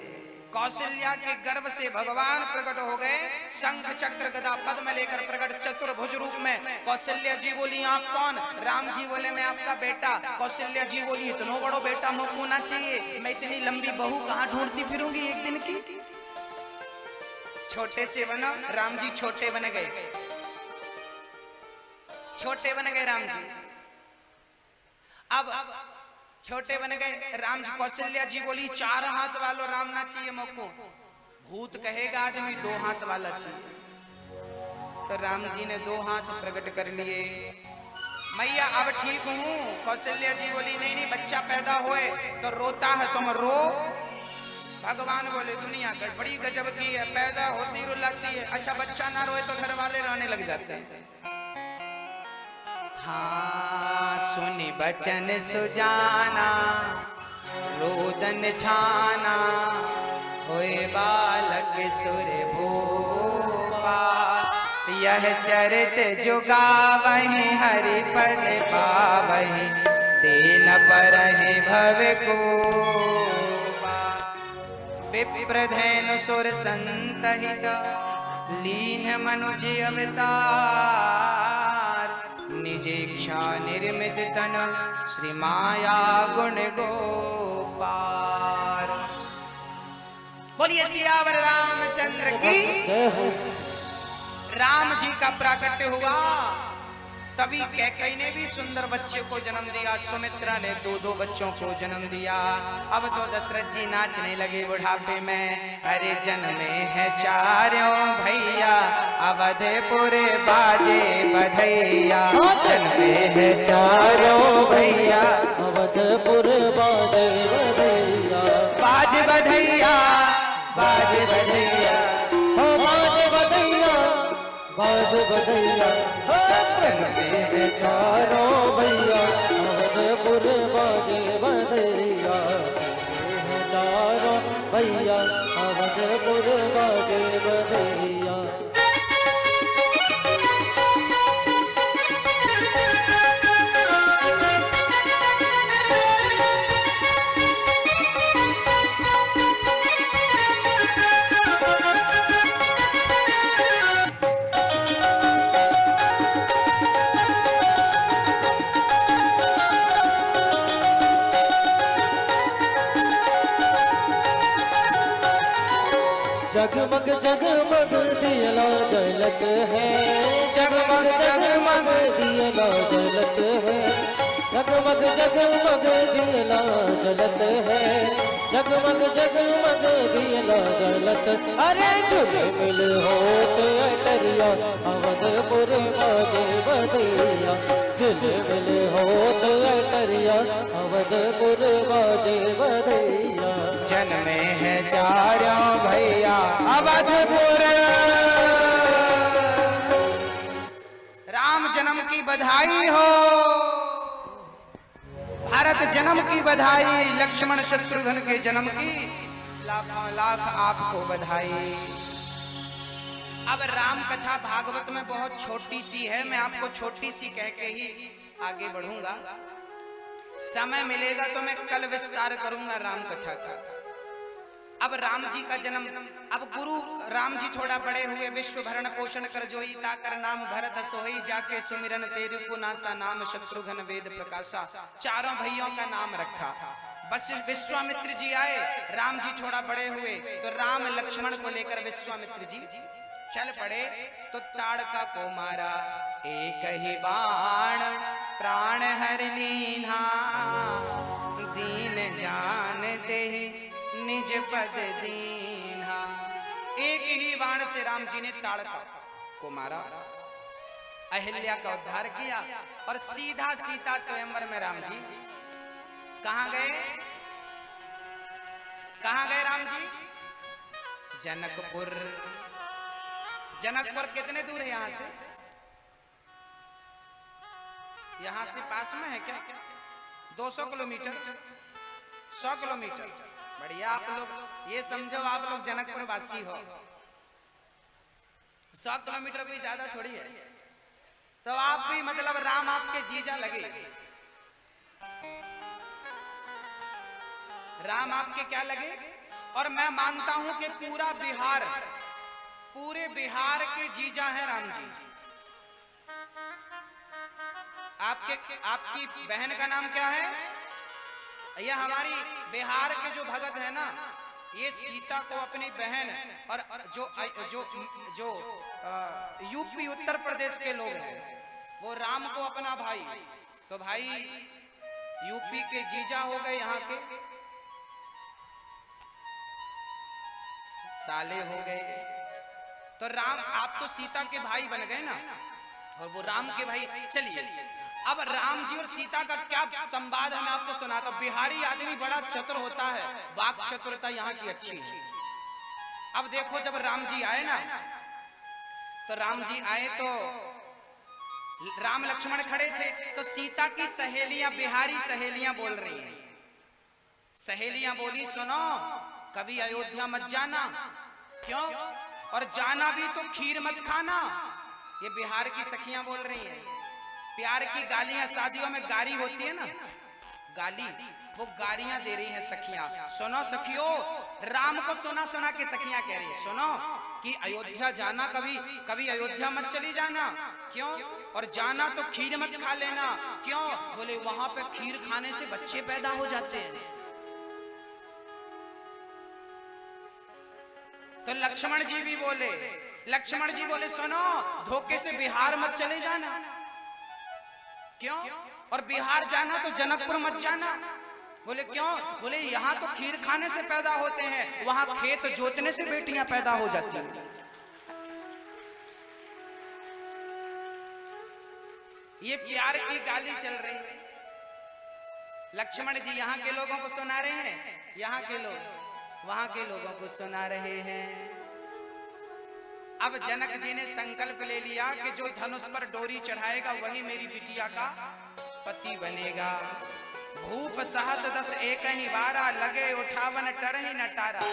कौशल्या के गर्भ से भगवान प्रकट हो गए। शंख चक्र गदा पद्म लेकर प्रकट चतुर्भुज रूप में। कौशल्या जी बोली आप कौन? राम जी बोले मैं आपका बेटा। कौशल्या जी बोली इतना बड़ो बेटा मुझको होना चाहिए, मैं इतनी लंबी बहू कहाँ ढूंढती फिरूंगी एक दिन की। छोटे से बनो। राम जी छोटे बन गए, छोटे बन गए राम जी। अब छोटे बन गए राम जी। कौशल्या जी बोली 4 हाथ वालों राम ना चाहिए मुझको। भूत कहेगा आदमी 2 हाथ वाला चाहिए। तो राम जी ने 2 हाथ प्रकट कर लिए। मैया अब ठीक हूँ। कौशल्या जी बोली नहीं नहीं, बच्चा पैदा होए तो रोता है, तुम रो। भगवान बोले दुनिया बड़ी गजब की है, पैदा होती रुलाती है। अच्छा बच्चा ना रोए तो घर वाले रोने लग जाते हैं। हाँ सुनि बचन सुजाना रोदन ठाना होए बालक सुर भूपा। यह चरित जो गावहि हरि पद पावहि तेन परहि भव कोपा। विप्रधेनु सुर संतहित लीन मनुज अवतार। निजेक्षा निर्मित तन श्री माया गुण गोपार। बोलिए सियावर रामचंद्र की। राम जी का प्राकट्य हुआ तभी कैकेयी ने भी सुंदर बच्चे को जन्म दिया। सुमित्रा ने 2 बच्चों को जन्म दिया। अब तो दशरथ जी नाचने लगे बुढ़ापे में। अरे जन्मे है 4 भैया अवधपुर बाजे बधैया। जन्मे है 4 भैया अवधपुर बाजे बधैया। बाज बधैया, बाज बधैया, बाज बधैया, बाज बधैया। जन्मे है 4 भैया अवधपुर बाजे बधैया। जन्मे है 4 भैया अवधपुर बाजे बधैया। जगमग जगमग दियला जलत है। जगमग जगमग दियला जलत है। जगमग जगमग दियला जलत है। जगमग जगमग दियला जलत। अरे झुलमिल होत अटरिया अवधपुर बाजे बधैया। मिले होत करिया अवधपुर बाजे बधैया। जन्मे है चारों भैया अवधपुर। राम जन्म की बधाई हो, भारत जन्म की बधाई, लक्ष्मण शत्रुघ्न के जन्म की लाखों लाख आपको बधाई। अब राम कथा भागवत में बहुत छोटी सी है, मैं आपको छोटी सी कह के ही आगे बढ़ूंगा। समय मिलेगा तो मैं कल विस्तार करूंगा राम कथा का। अब राम जी का जन्म, अब गुरु राम जी थोड़ा बड़े हुए, विश्व भरण पोषण कर जोई, ताकर नाम भरत सोई, जाके सुमिरन तेरु पुनासा, नाम शत्रुघ्न वेद प्रकाशा। चारों भाइयों का नाम रखा। बस विश्वामित्र जी आए, राम जी थोड़ा बड़े हुए तो राम लक्ष्मण को लेकर विश्वामित्र जी चल पड़े। तो ताड़का को मारा एक ही बाण, प्राण हर लीन्हा, दीन जान दे निज पद दीन्हा। एक ही बाण से राम जी ने ताड़का को मारा, अहिल्या का उद्धार किया और सीधा सीता स्वयंवर में राम जी कहां गए? कहां गए राम जी? जनकपुर। जनकपुर कितने दूर है यहां से? यहां से पास में है क्या? 200 किलोमीटर, 100 किलोमीटर। बढ़िया, आप लोग ये समझो आप लोग जनकपुर वासी हो। 100 किलोमीटर कोई ज्यादा थोड़ी है। तो आप भी मतलब राम आपके जीजा लगे, राम आपके क्या लगे। और मैं मानता हूं कि पूरा बिहार, पूरे बिहार के जीजा हैं राम जी। आपकी बहन का नाम क्या है? यह हमारी बिहार के जो भगत है ना, ये सीता को अपनी बहन, और जो जो जो यूपी उत्तर प्रदेश के लोग हैं वो राम को अपना भाई। तो भाई यूपी के जीजा हो गए, यहाँ के साले हो गए। तो राम, आप तो सीता के भाई बन गए ना, और वो राम के भाई। चलिए अब राम जी और सीता का क्या संवाद है मैं आपको सुनाता हूं। बिहारी आदमी बड़ा चतुर होता है, वाक चतुरता यहाँ की अच्छी है। अब देखो, जब राम जी आए ना, तो राम जी आए तो राम लक्ष्मण खड़े थे, तो सीता की सहेलियां, बिहारी सहेलियां बोल रही हैं। सहेलियां बोली, सुनो कभी अयोध्या मत जाना। क्यों? और जाना भी तो खीर मत खाना। ये बिहार की सखियां बोल रही हैं। प्यार की गालियां, शादियों में गारी होती है ना, गाली, वो गालियां दे रही हैं सखियां। सुनो सखियों, राम को सुना सुना के सखियां कह रही हैं, सुनो कि अयोध्या जाना, कभी अयोध्या मत चली जाना। क्यों? और जाना तो खीर मत खा लेना। क्यों? बोले वहां पे खीर खाने से बच्चे पैदा हो जाते हैं। तो लक्ष्मण जी भी बोले, लक्ष्मण जी बोले सुनो, धोखे से बिहार मत चले जाना। क्यों? और बिहार जाना तो जनकपुर मत जाना। बोले क्यों? बोले यहाँ तो खीर खाने से पैदा होते हैं, वहां खेत जोतने से बेटियां पैदा हो जाती हैं। ये प्यार की गाली चल रही है। लक्ष्मण जी यहाँ के लोगों को सुना रहे हैं, यहाँ के लोग वहां के लोगों को सुना रहे हैं। अब जनक जी ने संकल्प ले लिया कि जो धनुष पर डोरी चढ़ाएगा वही मेरी बिटिया का पति बनेगा। भूप सहस 10 एक ही बारा, लगे 58 टरहि न टारा।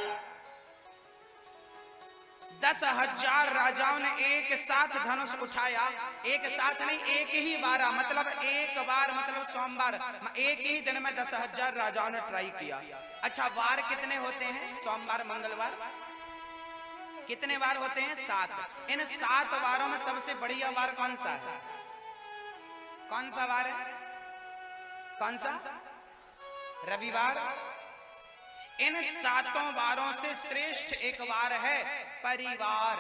10,000 राजाओं ने एक साथ धनुष उठाया। एक साथ नहीं, एक ही बारा, मतलब एक बार, मतलब सोमवार, एक ही दिन में 10,000 राजाओं ने ट्राई किया। अच्छा, वार कितने होते हैं? सोमवार, मंगलवार, कितने वार होते हैं? 7। इन 7 वारों में सबसे बढ़िया वार कौन सा है? कौन सा वार है? कौन सा? रविवार। इन 7 वारों से श्रेष्ठ एक वार है परिवार।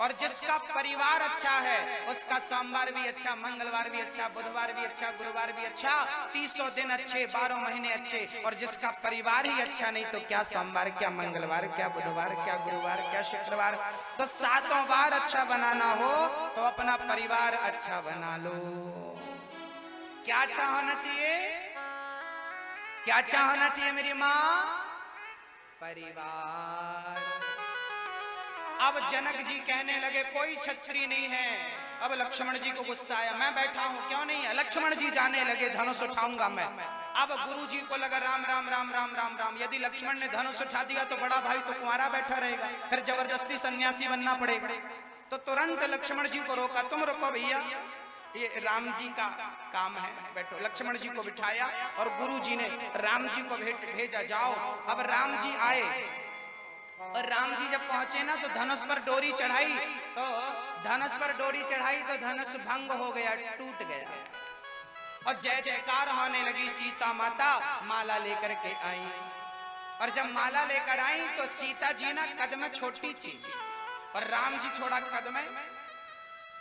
और जिसका परिवार अच्छा है उसका सोमवार भी अच्छा, मंगलवार भी अच्छा, बुधवार भी अच्छा, गुरुवार भी अच्छा, 300 दिन अच्छे, 12 महीने अच्छे। और जिसका परिवार ही अच्छा नहीं तो क्या सोमवार, क्या मंगलवार, क्या बुधवार, क्या गुरुवार, क्या शुक्रवार। तो 7 वार अच्छा बनाना हो तो अपना परिवार अच्छा बना लो। क्या अच्छा होना चाहिए? क्या अच्छा होना चाहिए मेरी माँ? परिवार। अब जनक जी कहने लगे कोई छत्री नहीं है। अब लक्ष्मण जी को गुस्सा आया, मैं बैठा हूं क्यों नहीं है? लक्ष्मण जी जाने लगे, धनुष उठाऊंगा मैं। अब गुरु जी को लगा राम राम राम राम राम राम, यदि लक्ष्मण ने धनुष उठा दिया तो बड़ा भाई तो कुंवारा बैठा रहेगा, फिर जबरदस्ती सन्यासी बनना पड़ेगा। तो तुरंत लक्ष्मण जी को रोका, तुम रुको भैया, ये राम जी का काम है, बैठो। लक्ष्मण जी को बिठाया और गुरु जी ने राम जी को भेजा, जाओ। अब राम जी आए और राम जी जब पहुंचे ना तो धनुष पर डोरी चढ़ाई, तो धनुष पर डोरी चढ़ाई तो धनुष भंग हो गया, टूट गया। और जय जयकार होने लगी। सीता माता माला लेकर के आई, और जब माला लेकर आई तो सीता जी ना कद में छोटी थी और राम जी थोड़ा कद में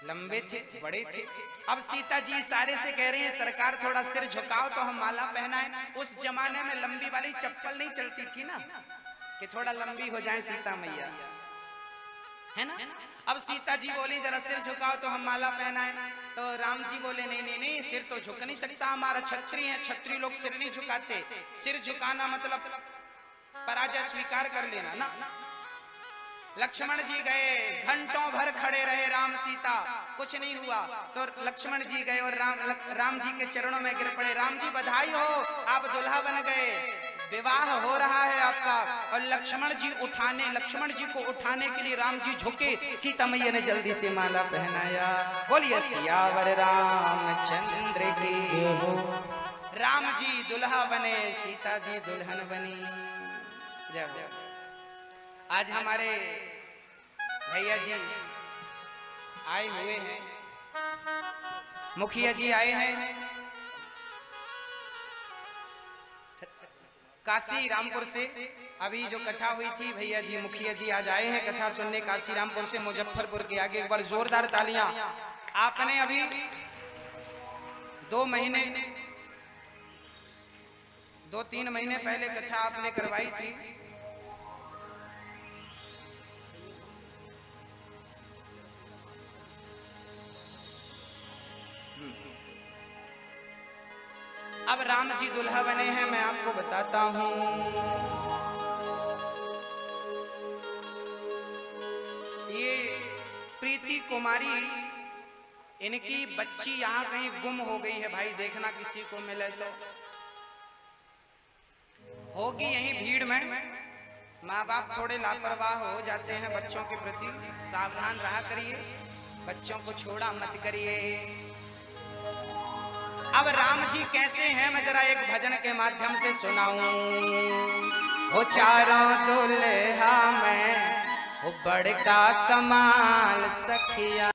लंबे थे, बड़े थे। अब सीता जी इशारे से कह रही है सरकार थोड़ा सिर झुकाओ तो हम माला पहनाएं। उस जमाने में लंबी वाली चप्पल नहीं चलती थी ना, कि थोड़ा लंबी हो जाए सीता मैया, है ना। अब सीता जी बोली जरा सिर झुकाओ तो हम माला पहनाएं। तो राम जी बोले नहीं नहीं नहीं, सिर तो झुक नहीं सकता, हमारा छत्री है, छत्री लोग सिर नहीं झुकाते। सिर झुकाना मतलब पराजय स्वीकार कर लेना ना। लक्ष्मण जी गए, घंटों भर खड़े रहे राम सीता, कुछ नहीं हुआ। तो लक्ष्मण जी गए और राम जी के चरणों में गिर पड़े। राम जी बधाई हो, आप दुल्हा बन गए, विवाह हो रहा है आपका। और लक्ष्मण जी को उठाने के लिए राम जी झुके, सीता मैया ने जल्दी से माला पहनाया। बोलिए सियावर रामचंद्र की। राम जी दुल्हा बने, सीता जी दुल्हन बनी। जय। आज हमारे भैया जी आए हुए हैं, मुखिया जी आए हैं काशी रामपुर से। अभी जो कथा हुई थी, भैया जी मुखिया जी आज आए हैं कथा सुनने काशी रामपुर से, मुजफ्फरपुर के आगे। एक बार जोरदार तालियां। आपने अभी 2-3 महीने पहले कथा आपने करवाई थी। अब राम जी दुल्हा बने हैं, मैं आपको बताता हूं। ये प्रीति कुमारी, इनकी बच्ची यहाँ कहीं गुम हो गई है भाई, देखना किसी को मिले तो। होगी यहीं भीड़ में। माँ बाप थोड़े लापरवाह हो जाते हैं बच्चों के प्रति, सावधान रहा करिए, बच्चों को छोड़ा मत करिए। अब राम जी कैसे हैं मैं जरा एक भजन के माध्यम से सुनाऊं। हो चारों दुल्हा में हो बड़का कमाल सखिया,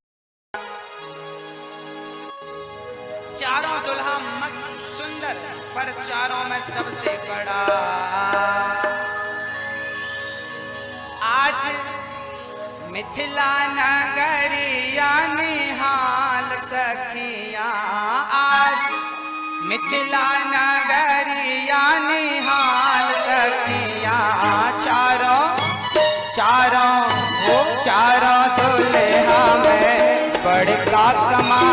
चारों दुल्हा मस्त सुंदर, पर चारों में सबसे बड़ा आज मिथिला नगरिया निहाल सखिया। आज मिथिला नगरिया निहाल सखिया। चारों दुल्हा में बड़का कमाल